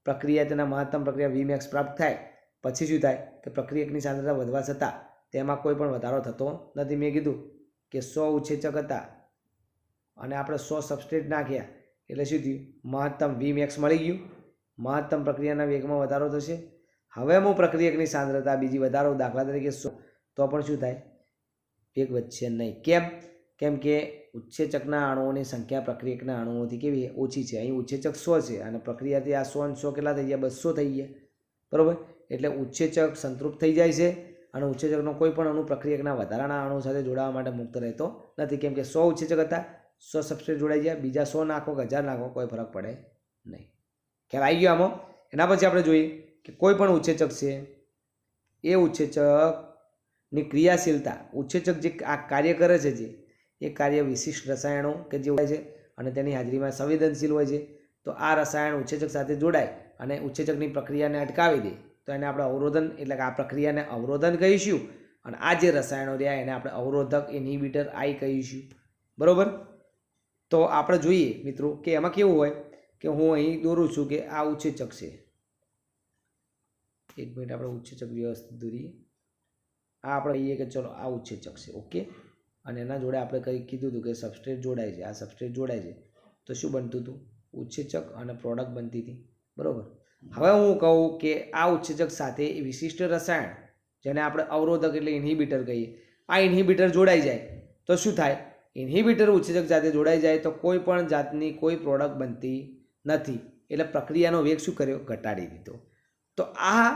પ્રક્રિયા તેના મહત્તમ પ્રક્રિયા Vmax પ્રાપ્ત થાય પછી શું થાય કે પ્રક્રિયકની સાંદ્રતા વધવા છતાં તેમાં કોઈ પણ વધારો થતો નથી. મેં કીધું કે 100 ઉત્સેચક હતા અને આપણે 100 સબસ્ટ્રેટ નાખ્યા એટલે શું થયું, મહત્તમ Vmax મળી ગયું, મહત્તમ પ્રક્રિયાના વેગમાં વધારો થશે. હવે હું પ્રક્રિયકની સાંદ્રતા બીજી વધારો, દાખલા તરીકે 100, તો પણ શું થાય, વેગ વધશે નહીં. કેમ કે ઉત્સેચકના અણુઓની સંખ્યા પ્રક્રિયકના અણુઓથી કેવી ઓછી છે. અહીં ઉત્સેચક 100 છે અને પ્રક્રિયાથી આ 100 અને 100 કેટલા થઈ ગયા, 200 થઈ ગયા, બરાબર. એટલે ઉત્સેચક સંતૃપ્ત થઈ જાય છે અને ઉત્સેચકનો કોઈ પણ અણુ પ્રક્રિયકના વધારાના અણુ સાથે જોડાવા માટે મુક્ત રહેતો નથી, કેમ કે 100 ઉત્સેચક હતા, 100 સબસ્ટ્રેટ જોડાઈ ગયા, બીજા 100 નાખો કે 1000 નાખો કોઈ ફરક પડે નહીં. ખ્યાલ આવી ગયો આમાં. એના પછી આપણે જોઈએ કે કોઈ પણ ઉત્સેચક છે એ ઉત્સેચકની ક્રિયાશીલતા, ઉત્સેચક જે આ કાર્ય કરે છે, જે એ કાર્ય વિશિષ્ટ રસાયણો કે જે હોય છે અને તેની હાજરીમાં સંવેદનશીલ હોય છે. તો આ રસાયણ ઉત્સેચક સાથે જોડાય અને ઉત્સેચકની પ્રક્રિયાને અટકાવી દે તો એને આપણે અવરોધન, એટલે કે આ પ્રક્રિયાને અવરોધન કહીશું. અને આ જે રસાયણો રહ્યા એને આપણે અવરોધક, ઇન્હિબિટર આઈ કહીશું, બરાબર. તો આપણે જોઈએ મિત્રો કે એમાં કેવું હોય કે હું અહીં દોરું છું કે આ ઉત્સેચક છે, એક મિનિટ આપણે ઉત્સેચક વ્યવસ્થિત દોરીએ. આ આપણે કહીએ કે ચલો આ ઉત્સેચક છે, ઓકે. અને એના જોડે આપણે કંઈ કીધું હતું કે સબસ્ટ્રેટ જોડાય છે, આ સબસ્ટ્રેટ જોડાય છે તો શું બનતું હતું, ઉત્સેચક અને પ્રોડક્ટ બનતી હતી, બરાબર. હવે હું કહું કે આ ઉત્સેચક સાથે વિશિષ્ટ રસાયણ જેને આપણે અવરોધક એટલે ઇન્હિબિટર કહીએ, આ ઇન્હિબિટર જોડાઈ જાય તો શું થાય, ઇન્હિબિટર ઉત્સેચક સાથે જોડાઈ જાય તો કોઈ પણ જાતની કોઈ પ્રોડક્ટ બનતી નથી. એટલે પ્રક્રિયાનો વેગ શું કર્યો, ઘટાડી દીધો. તો આ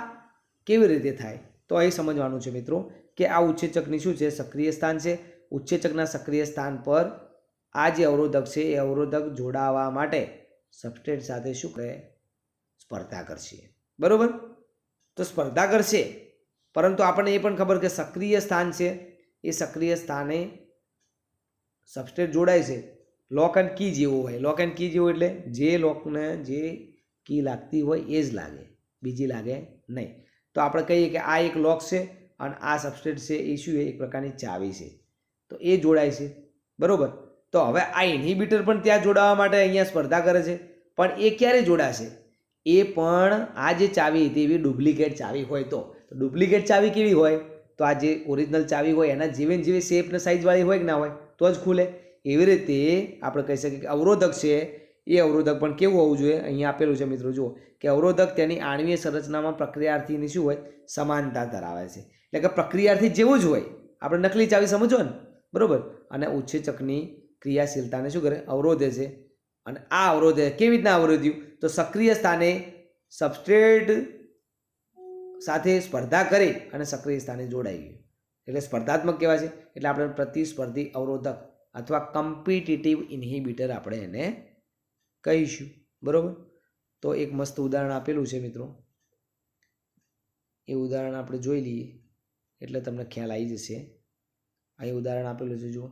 કેવી રીતે થાય, તો અહીં સમજવાનું છે મિત્રો કે આ ઉત્સેચકની શું છે, સક્રિય સ્થાન છે. ઉત્સેચકના સક્રિય સ્થાન પર આ જે અવરોધક છે એ અવરોધક જોડાવા માટે સબસ્ટ્રેટ સાથે શું કરે, સ્પર્ધા કરશે, બરાબર. તો સ્પર્ધા કરશે, પરંતુ આપણને એ પણ ખબર કે સક્રિય સ્થાન છે, એ સક્રિય સ્થાને સબસ્ટ્રેટ જોડાય છે. લોક એન્ડ કી જેવું હોય, લોક એન્ડ કી જેવું એટલે જે લોકને જે કી લાગતી હોય એ જ લાગે, બીજી લાગે નહીં. તો આપણે કહીએ કે આ એક લોક છે અને આ સબસ્ટ્રેટ છે એ શું છે, એક પ્રકારની ચાવી છે, તો એ જોડાય છે, બરાબર. તો હવે આ ઇન્હિબિટર પણ ત્યાં જોડાવા માટે અહીંયા સ્પર્ધા કરે છે, પણ એ ક્યારે જોડાશે, એ પણ આ જે ચાવી હતી એવી ડુપ્લિકેટ ચાવી હોય તો ડુપ્લિકેટ ચાવી કેવી હોય, તો આ જે ઓરિજિનલ ચાવી હોય એના જેવી શેપ ને સાઇઝવાળી હોય કે ના હોય તો જ ખુલે. એવી રીતે આપણે કહી શકીએ કે અવરોધક છે એ અવરોધક પણ કેવું હોવું જોઈએ, અહીંયા આપેલું છે મિત્રો, જુઓ કે અવરોધક તેની આણ્વીય સંરચનામાં પ્રક્રિયાર્થીની શું હોય, સમાનતા ધરાવે છે. એટલે કે પ્રક્રિયાર્થી જેવું જ હોય, આપણે નકલી ચાવી સમજો ને, બરાબર. અને ઉત્સેચકની ક્રિયાશીલતાને શું કરે, અવરોધે છે. અને આ અવરોધે કેવી રીતના અવરોધ્યું, તો સક્રિય સ્થાને સબસ્ટ્રેટ સાથે સ્પર્ધા કરી અને સક્રિય સ્થાને જોડાઈ ગયું એટલે સ્પર્ધાત્મક કહેવાય છે. એટલે આપણે પ્રતિસ્પર્ધી અવરોધક અથવા કમ્પિટિટિવ ઇન્હિબિટર આપણે એને કહીશું, બરાબર. તો એક મસ્ત ઉદાહરણ આપેલું છે મિત્રો, એ ઉદાહરણ આપણે જોઈ લઈએ એટલે તમને ખ્યાલ આવી જશે. અહીં ઉદાહરણ આપેલું છે, જુઓ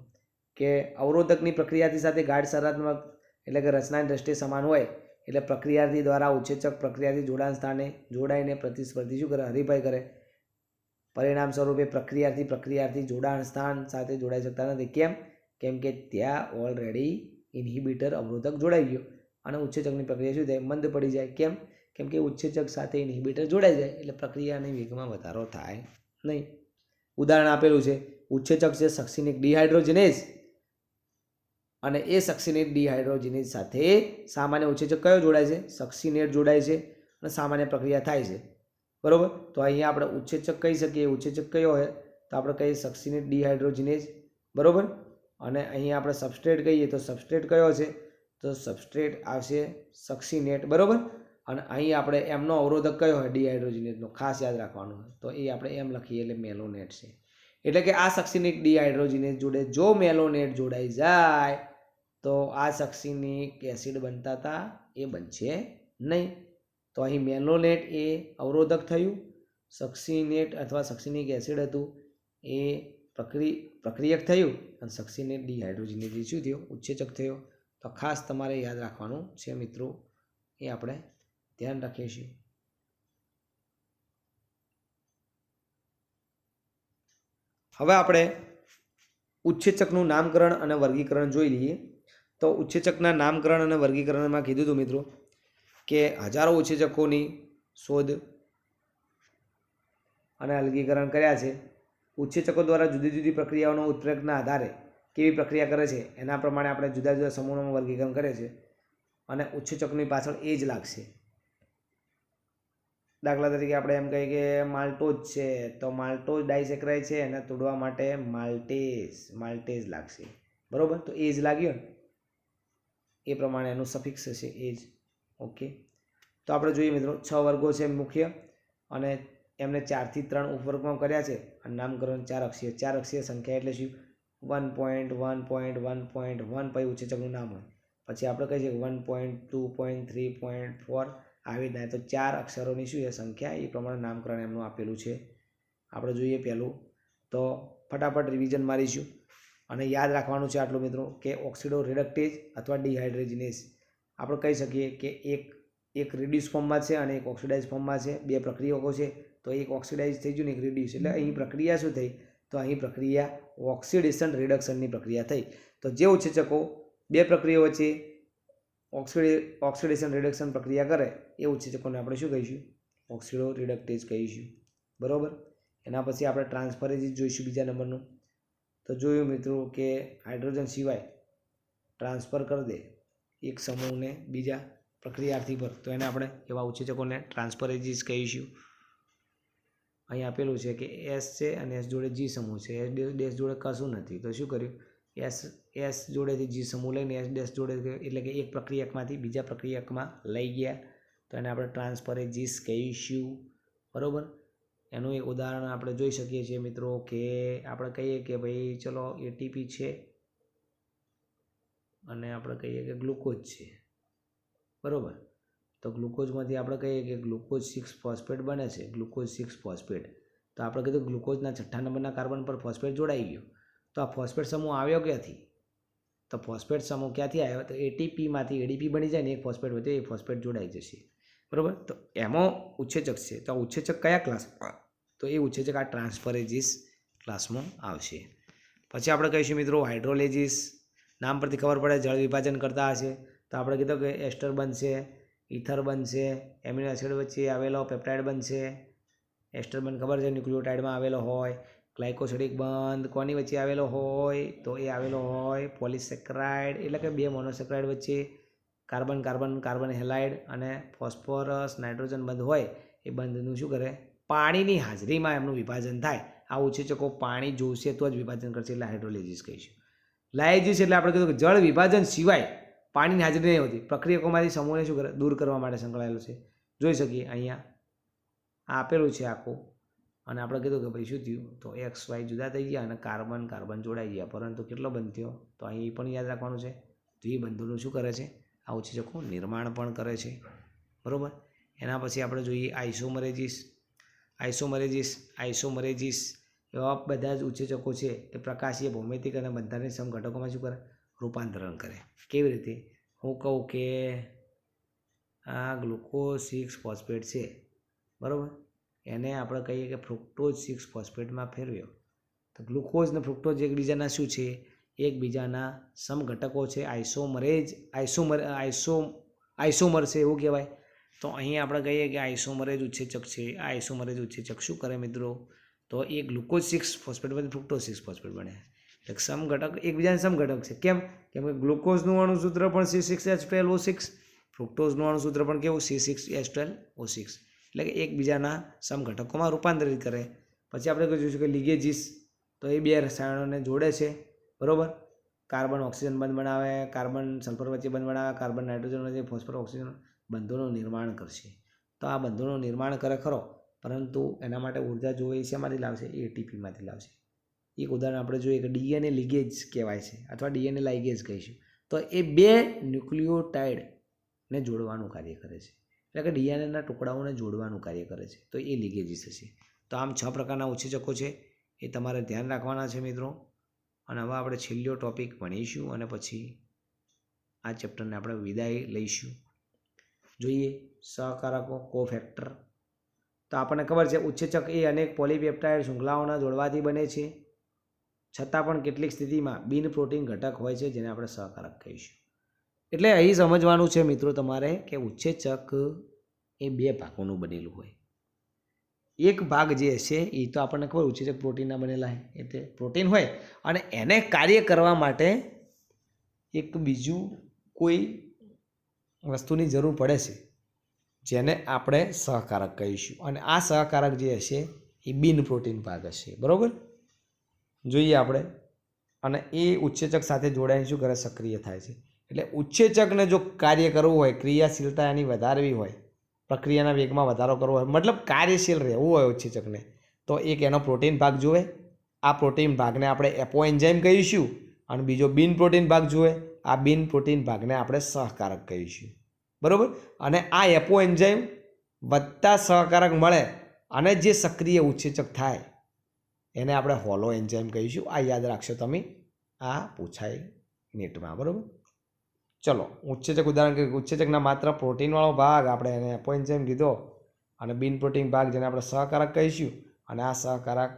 કે અવરોધકની પ્રક્રિયાથી સાથે ગાઢ સંરચનાત્મક એટલે કે રચનાની દ્રષ્ટિએ સમાન હોય એટલે પ્રક્રિયાર્થી દ્વારા ઉત્સેચક પ્રક્રિયાથી જોડાણ સ્થાને જોડાઈને પ્રતિસ્પર્ધી શું કરે, હરીફાઈ કરે. પરિણામ સ્વરૂપે પ્રક્રિયાર્થી જોડાણ સ્થાન સાથે જોડાઈ શકતા નથી. કેમ કે ત્યાં ઓલરેડી ઇન્હિબિટર અવરોધક જોડાઈ ગયો અને ઉત્સેચકની પ્રક્રિયા શું થાય? મંદ પડી જાય. કેમ કે ઉત્સેચક સાથે ઇન્હિબિટર જોડાઈ જાય એટલે પ્રક્રિયાની વેગમાં વધારો થાય નહીં. ઉદાહરણ આપેલું છે, ઉત્સેચક છે સક્સિનિક ડિહાઇડ્રોજિનેઝ અને એ સક્સિનેટ ડિહાઇડ્રોજિનેઝ સાથે સામાન્ય ઉત્સેચક કયો જોડાય છે? સક્સિનેટ જોડાય છે અને સામાન્ય પ્રક્રિયા થાય છે. બરાબર. તો અહીંયા આપણે ઉત્સેચક કહી શકીએ. ઉત્સેચક કયો હોય? તો આપણે કહીએ સક્સિનેટ ડિહાઇડ્રોજિનેઝ. બરાબર. અને અહીંયા આપણે સબસ્ટ્રેટ કહીએ તો સબસ્ટ્રેટ કયો છે? તો સબસ્ટ્રેટ આવશે સક્સિનેટ. બરાબર. અને અહીં આપણે એમનો અવરોધક કયો હોય? ડિહાઇડ્રોજિનેઝનો. ખાસ યાદ રાખવાનું હોય. તો એ આપણે એમ લખીએ એટલે મેલોનેટ છે. એટલે કે આ સક્સિનિક ડિહાઇડ્રોજિનેઝ જોડે જો મેલોનેટ જોડાઈ જાય તો આ સક્સિનિક એસિડ બનતા હતા એ બનશે નહીં. તો અહીં મેલોનેટ એ અવરોધક થયું, સક્સિનેટ અથવા સક્સિનિક એસિડ હતું એ પ્રક્રિયક થયું અને સક્સિનેટ ડિહાઇડ્રોજિનેઝ શું થયો? ઉત્સેચક થયો. તો ખાસ તમારે યાદ રાખવાનું છે મિત્રો, એ આપણે ધ્યાન રાખીશું. હવે આપણે ઉત્સેચકનું નામકરણ અને વર્ગીકરણ જોઈ લઈએ. તો ઉત્સેચકના નામકરણ અને વર્ગીકરણમાં કીધું હતું મિત્રો કે હજારો ઉત્સેચકોની શોધ અને અલગીકરણ કર્યા છે. ઉત્સેચકો દ્વારા જુદી જુદી પ્રક્રિયાઓનો ઉત્પ્રેરકના આધારે કેવી પ્રક્રિયા કરે છે એના પ્રમાણે આપણે જુદા જુદા સમૂહોમાં વર્ગીકરણ કરે છે અને ઉત્સેચકની પાછળ એ જ લાગશે. દાખલા તરીકે આપણે એમ કહીએ કે માલ્ટોઝ છે તો માલ્ટોઝ ડાયસેક્રાઇડ છે એને તોડવા માટે માલ્ટેઝ લાગશે. બરાબર. તો એ જ લાગ્યો ને એ પ્રમાણે એનું સફિક્સ હશે એ જ. ઓકે. તો આપણે જોઈએ મિત્રો 6 વર્ગો છે મુખ્ય અને એમને 4 થી 3 ઉપવર્ગમાં કર્યા છે અને નામકરણ 4 અક્ષીય. 4 અક્ષીય સંખ્યા એટલે શું? 1.1.1.1 પછી ઉત્સેચકનું નામ હોય. પછી આપણે કહીએ 1.2.3.4 આવી રીતના. તો 4 અક્ષરોની શું છે સંખ્યા, એ પ્રમાણે નામકરણ એમનું આપેલું છે. આપણે જોઈએ પહેલું તો ફટાફટ રિવિઝન મારીશું અને યાદ રાખવાનું છે આટલું મિત્રો કે ઓક્સિડો રિડક્ટેજ અથવા ડિહાઇડ્રોજિનેઝ આપણે કહી શકીએ કે એક રિડ્યુસ ફોર્મમાં છે અને એક ઓક્સિડાઇઝ ફોર્મમાં છે. બે પ્રક્રિયકો છે તો એક ઓક્સિડાઇઝ થઈ ગયું ને એક રિડ્યુસ. એટલે અહીં પ્રક્રિયા શું થઈ? તો અહીં પ્રક્રિયા ઓક્સિડેશન રિડક્શનની પ્રક્રિયા થઈ. તો જે ઉત્સેચકો બે પ્રક્રિયાઓ વચ્ચે ઓક્સિડેશન રિડક્શન પ્રક્રિયા કરે એ ઉત્સેચકોને આપણે શું કહીશું? ઓક્સિડો રિડક્ટેજ કહીશું. બરાબર. એના પછી આપણે ટ્રાન્સફરેજીસ જોઈશું બીજા નંબરનું. તો જોયું મિત્રો કે હાઇડ્રોજન સિવાય ટ્રાન્સફર કરી દે એક સમૂહને બીજા પ્રક્રિયાર્થી પર તો એને આપણે એવા ઉત્સેચકોને ટ્રાન્સફરેજીસ કહીશું. અહીં આપેલું છે કે એસ છે અને એસ જોડે જી સમૂહ છે. એસ ડેશ જોડે કશું નથી તો શું કર્યું? એસ જોડેથી જી સમૂહ લઈને એસ ડેશ જોડે એટલે કે એક પ્રક્રિયકમાંથી બીજા પ્રક્રિયકમાં લઈ ગયા તો એને આપણે ટ્રાન્સફરેજીસ કહીશું. બરાબર. એનું એક ઉદાહરણ આપણે જોઈ શકીએ છીએ મિત્રો કે આપણે કહીએ કે ભાઈ ચલો એટીપી છે અને આપણે કહીએ કે ગ્લુકોઝ છે. બરાબર. તો ગ્લુકોઝમાંથી આપણે કહીએ કે ગ્લુકોઝ 6 ફોસ્ફેટ બને છે. Glucose 6 phosphate. તો આપણે કીધું ગ્લુકોઝના 6થા નંબરના કાર્બન પર ફોસ્ફેટ જોડાઈ ગયો. તો આ ફોસ્ફેટ સમૂહ આવ્યો ક્યાંથી? તો ફોસ્ફેટ સમૂહ ક્યાંથી આવ્યો? તો એટીપીમાંથી એડીપી બની જાય ને એક ફોસ્ફેટ વચ્ચે એ ફોસ્ફેટ જોડાઈ જશે. બરાબર. તો એમાં ઉત્સેચક છે. તો આ ઉત્સેચક કયા ક્લાસમાં? તો એ ઉત્સેચક આ ટ્રાન્સફરેજીસ ક્લાસમાં આવશે. પછી આપણે કહીશું મિત્રો હાઇડ્રોલેજીસ. નામ પરથી ખબર પડે જળ વિભાજન કરતા હશે. તો આપણે કીધું કે એસ્ટર બનશે, ઇથર બનશે, એમિનો એસિડ વચ્ચે આવેલો પેપ્ટાઇડ બનશે. એસ્ટર બંધ ખબર છે ન્યુક્લિયોટાઇડમાં આવેલો હોય. ગ્લાયકોસિડિક બંધ કોની વચ્ચે આવેલો હોય? તો એ આવેલો હોય પોલિસેક્રાઇડ એટલે કે બે મોનોસેક્રાઇડ વચ્ચે કાર્બન કાર્બન કાર્બન હેલાઇડ અને ફોસ્ફરસ નાઇટ્રોજન બંધ હોય એ બંધનું શું કરે? પાણીની હાજરીમાં એમનું વિભાજન થાય. આ ઉત્સેચકો પાણી જોશે તો જ વિભાજન કરશે એટલે હાઇડ્રોલિસિસ કહીશું. લાયજીસ એટલે આપણે કીધું કે જળ વિભાજન સિવાય પાણીની હાજરી નહીં હોતી પ્રક્રિયકોમાંથી સમૂહને શું કરે? દૂર કરવા માટે સંકળાયેલું છે. જોઈ શકીએ અહીંયા આપેલું છે આખું અને આપણે કીધું કે ભાઈ શું થયું? તો એક્સ વાય જુદા થઈ ગયા અને કાર્બન કાર્બન જોડાઈ ગયા. પરંતુ કેટલો બંધ થયો? તો અહીં એ પણ યાદ રાખવાનું છે. દ્વિબંધુનું શું કરે છે? આ ઉત્સેચકો નિર્માણ પણ કરે છે. બરાબર. એના પછી આપણે જોઈએ આઇસોમરેજીસ એવા બધા જ ઉત્સેચકો છે એ પ્રકાશીય ભૌમિતિક અને બંધારણીય સમઘટકોમાં શું કરે? રૂપાંતરણ કરે. કેવી રીતે? હું કહું કે આ ગ્લુકોઝ 6 ફોસ્ફેટ છે. બરાબર. એને આપણે કહીએ કે ફ્રુક્ટોઝ 6 ફોસ્ફેટમાં ફેરવ્યો તો ગ્લુકોઝ અને ફ્રુક્ટોઝ એકબીજાના શું છે? એકબીજાના સમઘટકો છે. આઇસોમર છે એવું કહેવાય. તો અહીં આપણે કહીએ કે આઇસોમરેજ ઉત્સેચક છે. આ આઇસોમરેજ ઉત્સેચક શું કરે મિત્રો? તો એ ગ્લુકોઝ 6 ફોસ્ફેટ બને ફ્રુક્ટોઝ 6 ફોસ્ફેટ બને. એટલે સમઘટક એકબીજાને સમઘટક છે. કેમ કે ગ્લુકોઝનું અણુસૂત્ર પણ C6H12O6, ફ્રુક્ટોઝનું અણુસૂત્ર પણ કેવું C6H12O6, એટલે કે એકબીજાના સમઘટકોમાં રૂપાંતરિત કરે. પછી આપણે જોઈશું કે લિગેજીસ, તો એ બે રસાયણોને જોડે છે, બરાબર. કાર્બન ઓક્સિજન બંધ બનાવે, કાર્બન સલ્ફર વચ્ચે બંધ બનાવે, કાર્બન નાઇટ્રોજન વચ્ચે ફોસ્ફર ઓક્સિજન બંધોનું નિર્માણ કરશે. તો આ બંધોનું નિર્માણ કરે ખરો, પરંતુ એના માટે ઉર્જા જોઈએ શેમાંથી લાવશે? એટીપીમાંથી લાવશે. એક ઉદાહરણ આપણે જોઈએ કે ડીએનએ લિગેજ કહેવાય છે, અથવા ડીએનએ લાઇગેજ કહીશું. તો એ બે ન્યુક્લિયોટાઇડને જોડવાનું કાર્ય કરે છે, એટલે કે ડીએનએના ટુકડાઓને જોડવાનું કાર્ય કરે છે. તો એ લિગેજીસ હશે. તો આમ 6 પ્રકારના ઉત્સેચકો છે, એ તમારે ધ્યાન રાખવાના છે મિત્રો. અને હવે આપણે છેલ્લો ટોપિક ભણીશું અને પછી આ ચેપ્ટરને આપણે વિદાય લઈશું. જોઈએ સહકારકો, કોફેક્ટર. તો આપણને ખબર છે ઉત્સેચક એ અનેક પોલીપેપ્ટાઇડ શૃંખલાઓના જોડવાથી બને છે, છતાં પણ કેટલીક સ્થિતિમાં બિન પ્રોટીન ઘટક હોય છે, જેને આપણે સહકારક કહીશું. એટલે અહીં સમજવાનું છે મિત્રો તમારે કે ઉત્સેચક એ બે ભાગોનું બનેલું હોય. એક ભાગ જે છે એ તો આપણને ખબર ઉત્સેચક પ્રોટીનના બનેલા હોય, એટલે પ્રોટીન હોય અને એને કાર્ય કરવા માટે એક બીજું કોઈ વસ્તુની જરૂર પડે છે, જેને આપણે સહકારક કહીશું. અને આ સહકારક જે હશે એ બિન પ્રોટીન ભાગ હશે, બરાબર. જોઈએ આપણે. અને એ ઉત્સેચક સાથે જોડાઈને શું કરે? સક્રિય થાય છે. એટલે ઉત્સેચકને જો કાર્ય કરવું હોય, ક્રિયાશીલતા એની વધારવી હોય, પ્રક્રિયાના વેગમાં વધારો કરવો હોય, મતલબ કાર્યશીલ રહેવું હોય ઉત્સેચકને, તો એક એનો પ્રોટીન ભાગ જોઈએ. આ પ્રોટીન ભાગને આપણે એપો એન્ઝાઇમ કહીશું. અને બીજો બિન પ્રોટીન ભાગ જોઈએ. આ બિન પ્રોટીન ભાગને આપણે સહકારક કહીશું, બરાબર. અને આ એપો એન્ઝાઇમ વત્તા સહકારક મળે અને જે સક્રિય ઉત્સેચક થાય એને આપણે હોલો એન્ઝાઇમ કહીશું. આ યાદ રાખશો તમે, આ પૂછાય નેટમાં, બરાબર. ચલો ઉત્સેચક ઉદાહરણ કે ઉત્સેચકના માત્ર પ્રોટીનવાળો ભાગ આપણે એને એપો એન્ઝાઇમ કીધો, અને બિન પ્રોટીન ભાગ જેને આપણે સહકારક કહીશું. અને આ સહકારક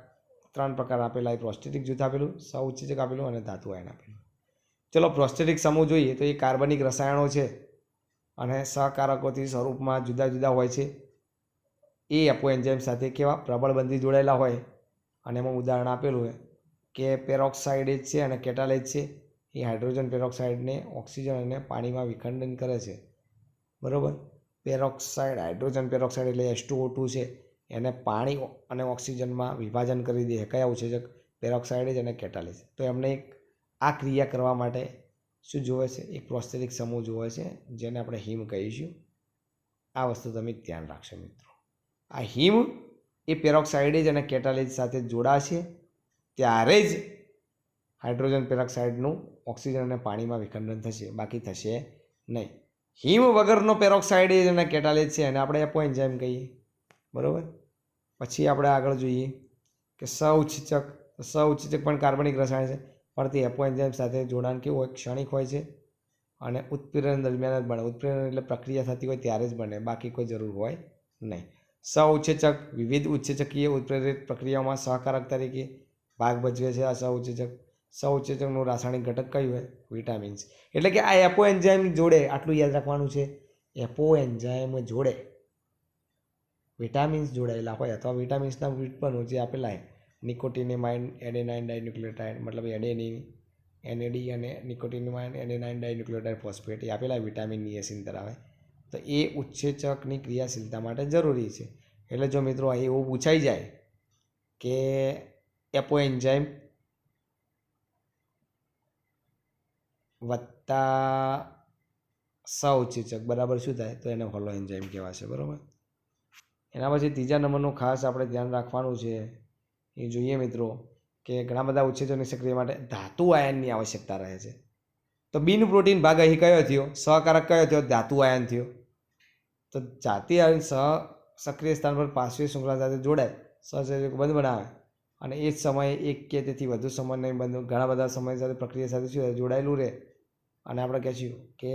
3 પ્રકાર આપેલા, પ્રોસ્ટેટિક જૂથ આપેલું, સહઉત્સેચક આપેલું અને ધાતુ આયન આપેલું. ચલો પ્રોસ્ટેટિક સમૂહ જોઈએ તો એ કાર્બનિક રસાયણો છે અને સહકારકોથી સ્વરૂપમાં જુદા જુદા હોય છે. એ એપો એન્ઝાઇમ સાથે કેવા પ્રબળબંધી જોડાયેલા હોય. અને એમાં ઉદાહરણ આપેલું હોય કે પેરોક્સાઇડેજ છે અને કેટાલેજ છે. એ હાઇડ્રોજન પેરોક્સાઇડને ઓક્સિજન અને પાણીમાં વિખંડન કરે છે, બરાબર. પેરોક્સાઇડ, હાઇડ્રોજન પેરોક્સાઇડ એટલે H2O2 છે, એને પાણી અને ઓક્સિજનમાં વિભાજન કરી દે. કયા ઉત્સેચક? પેરોક્સાઇડેજ અને કેટાલેજ. તો એમને એક આ ક્રિયા કરવા માટે શું જોવે છે? એક પ્રોસ્ટેટિક સમૂહ જોવે છે, જેને આપણે હિમ કહીશું. આ વસ્તુ તમે ધ્યાન રાખશો મિત્રો. આ હિમ એ પેરોક્સાઇડેજ અને કેટાલેજ સાથે જોડાશે ત્યારે જ હાઇડ્રોજન પેરોક્સાઇડનું ઓક્સિજન અને પાણીમાં વિખંડન થશે, બાકી થશે નહીં. હિમ વગરનો પેરોક્સાઇડેજ અને કેટાલેજ છે એને આપણે એપો એન્ઝાઇમ કહીએ, બરાબર. પછી આપણે આગળ જોઈએ કે સહઉત્સેચક. સહઉત્સેચક પણ કાર્બનિક રસાયણ છે, પણ તે એપો એન્ઝાઇમ સાથે જોડાણ કેવું હોય? ક્ષણિક હોય છે અને ઉત્પ્રેરણ દરમિયાન જ બને. ઉત્પ્રેરણ એટલે પ્રક્રિયા થતી હોય ત્યારે જ બને, બાકી કોઈ જરૂર હોય નહીં. સહઉત્સેચક વિવિધ ઉત્સેચકીય ઉત્પ્રેરિત પ્રક્રિયાઓમાં સહકારક તરીકે ભાગ ભજવે છે. આ સહઉત્સેચક. સહઉત્સેચકનું રાસાયણિક ઘટક કયું હોય? વિટામિન્સ. એટલે કે આ એપો એન્ઝાઇમ જોડે આટલું યાદ રાખવાનું છે, એપો એન્ઝાઇમ જોડે વિટામિન્સ જોડાયેલા હોય, અથવા વિટામિન્સના વ્યુત્પન્નો જે આપેલા હોય, નિકોટિનેમાઇન એડેનાઇન ડાયન્યુક્લિયોટાઇડ, મતલબ એડેનિન, એનએડી અને નિકોટિનેમાઇન એડેનાઇન ડાયન્યુક્લિયોટાઇડ ફોસ્ફેટ, એ આપેલા વિટામિન નિયાસિન ધરાવે. તો એ ઉત્સેચકની ક્રિયાશીલતા માટે જરૂરી છે. એટલે જો મિત્રો અહીં એવું પૂછાઈ જાય કે એપો એન્ઝાઇમ વત્તા સહઉત્સેચક બરાબર શું થાય? તો એને હોલો એન્ઝાઇમ કહેવાશે, બરાબર. એના પછી ત્રીજા નંબરનું ખાસ આપણે ધ્યાન રાખવાનું છે, એ જોઈએ મિત્રો કે ઘણા બધા ઉત્સેચકની સક્રિય માટે ધાતુ આયનની આવશ્યકતા રહે છે. તો બિન પ્રોટીન ભાગ અહીં કયો થયો? સહકારક કયો થયો? ધાતુ આયન થયો. તો જાતિ આયન સક્રિય સ્થાન પર પાર્શ્વિક શૃંખલા સાથે જોડાય, સહસંયોજક બંધ બનાવે અને એ જ સમયે એક કે તેથી વધુ સમન્વય બંધ ઘણા બધા સમય સાથે પ્રક્રિયા સાથે શું જોડાયેલું રહે. અને આપણે કહીશું કે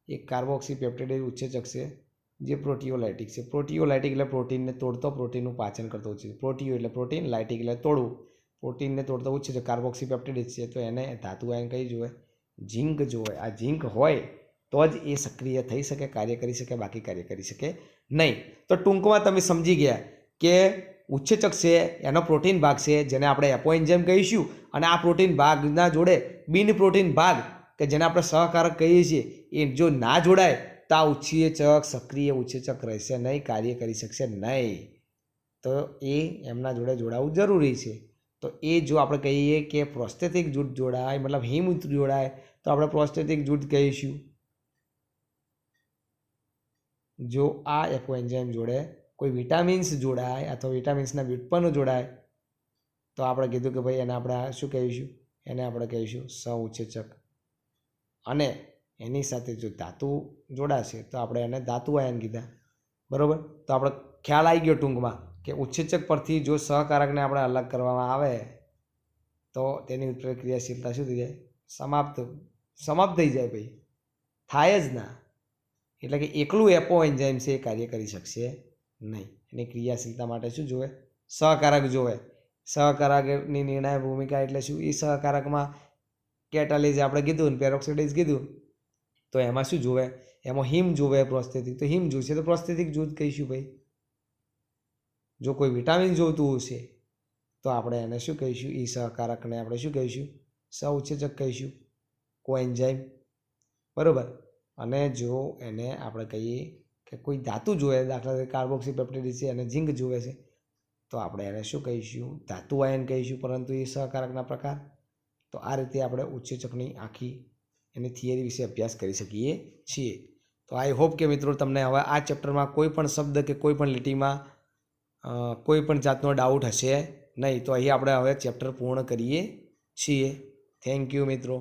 એક કાર્બોક્સી પેપ્ટાઇડ ઉત્સેચક છે જે પ્રોટીઓલાઇટિક છે. પ્રોટીઓલાઇટિક એટલે પ્રોટીનને તોડતો, પ્રોટીનનું પાચન કરતો ઉત્સેચક. પ્રોટીઓ એટલે પ્રોટીન, લાઇટિક એટલે તોડવું, પ્રોટીનને તોડતો ઉત્સેચક કાર્બોક્સી પેપ્ટાઇડ છે. તો એને ધાતુ આયન કઈ જોવે? ઝીંક જોવે. આ ઝીંક હોય તો જ એ સક્રિય થઈ શકે, કાર્ય કરી શકે, બાકી કાર્ય કરી શકે નહીં. તો ટૂંકમાં તમે સમજી ગયા કે ઉત્સેચક છે એનો પ્રોટીન ભાગ છે જેને આપણે એપોએન્ઝાઇમ કહીશું, અને આ પ્રોટીન ભાગના જોડે બિન પ્રોટીન ભાગ કે જેને આપણે સહકારક કહીએ છીએ એ જો ના જોડાય તો આ ઉત્સેચક સક્રિય ઉત્સેચક રહેશે નહીં, કાર્ય કરી શકશે નહીં. તો એ એમના જોડે જોડાવું જરૂરી છે. તો એ જો આપણે કહીએ કે પ્રોસ્થેટિક જૂથ જોડાય, મતલબ હિમ જોડાય, તો આપણે પ્રોસ્થેટિક જૂથ કહીશું. જો આ એપોએન્ઝાઇમ જોડે કોઈ વિટામિન્સ જોડાય અથવા વિટામિન્સના વ્યુત્પન્નો જોડાય તો આપણે કીધું કે ભાઈ એને આપણે શું કહીશું? એને આપણે કહીશું સહઉત્સેચક. અને એની સાથે જો ધાતુ જોડાશે તો આપણે એને ધાતુ આયન કીધા. બરાબર? તો આપણે ખ્યાલ આવી ગયો ટૂંકમાં કે ઉત્સેચક પરથી જો સહકારકને આપણે અલગ કરવામાં આવે તો તેની પ્રક્રિયાશીલતા શું થઈ જાય? સમાપ્ત થઈ જાય. ભાઈ થાય જ ના. એટલે કે એકલું એપોએન્ઝાઇમ છે એ કાર્ય કરી શકશે નહીં. એની ક્રિયાશીલતા માટે શું જોવે? સહકારક જોવે. સહકારકની નિર્ણાયક ભૂમિકા એટલે શું? એ સહકારકમાં કેટાલીઝ આપણે કીધું ને પેરોક્સાઇડેઝ કીધું, તો એમાં શું જોવે? એમાં હિમ જોવે પ્રોસ્થેટિક, તો હિમ જોશે તો પ્રોસ્થેટિક જૂથ કહીશું. ભાઈ જો કોઈ વિટામિન જોતું હશે તો આપણે એને શું કહીશું? એ સહકારકને આપણે શું કહીશું? સહઉત્સેચક કહીશું, કોએન્ઝાઇમ. બરાબર? અને જો એને આપણે કહીએ કે કોઈ ધાતુ જોવે, દાખલા તરીકે કાર્બોક્સી પેપ્ટાઇડ છે અને ઝિંક જોવે છે, તો આપણે એને શું કહીશું? ધાતુ આયન કહીશું, પરંતુ એ સહકારકના પ્રકાર. તો આ રીતે આપણે ઉત્સેચકની આખી એની થિયરી વિશે અભ્યાસ કરી શકીએ છીએ. તો આઈ હોપ કે મિત્રો તમને હવે આ ચેપ્ટરમાં કોઈ પણ શબ્દ કે કોઈ પણ લીટીમાં કોઈ પણ જાતનો ડાઉટ હશે નહીં. તો અહીં આપણે હવે ચેપ્ટર પૂર્ણ કરીએ છીએ. થેન્ક યુ મિત્રો.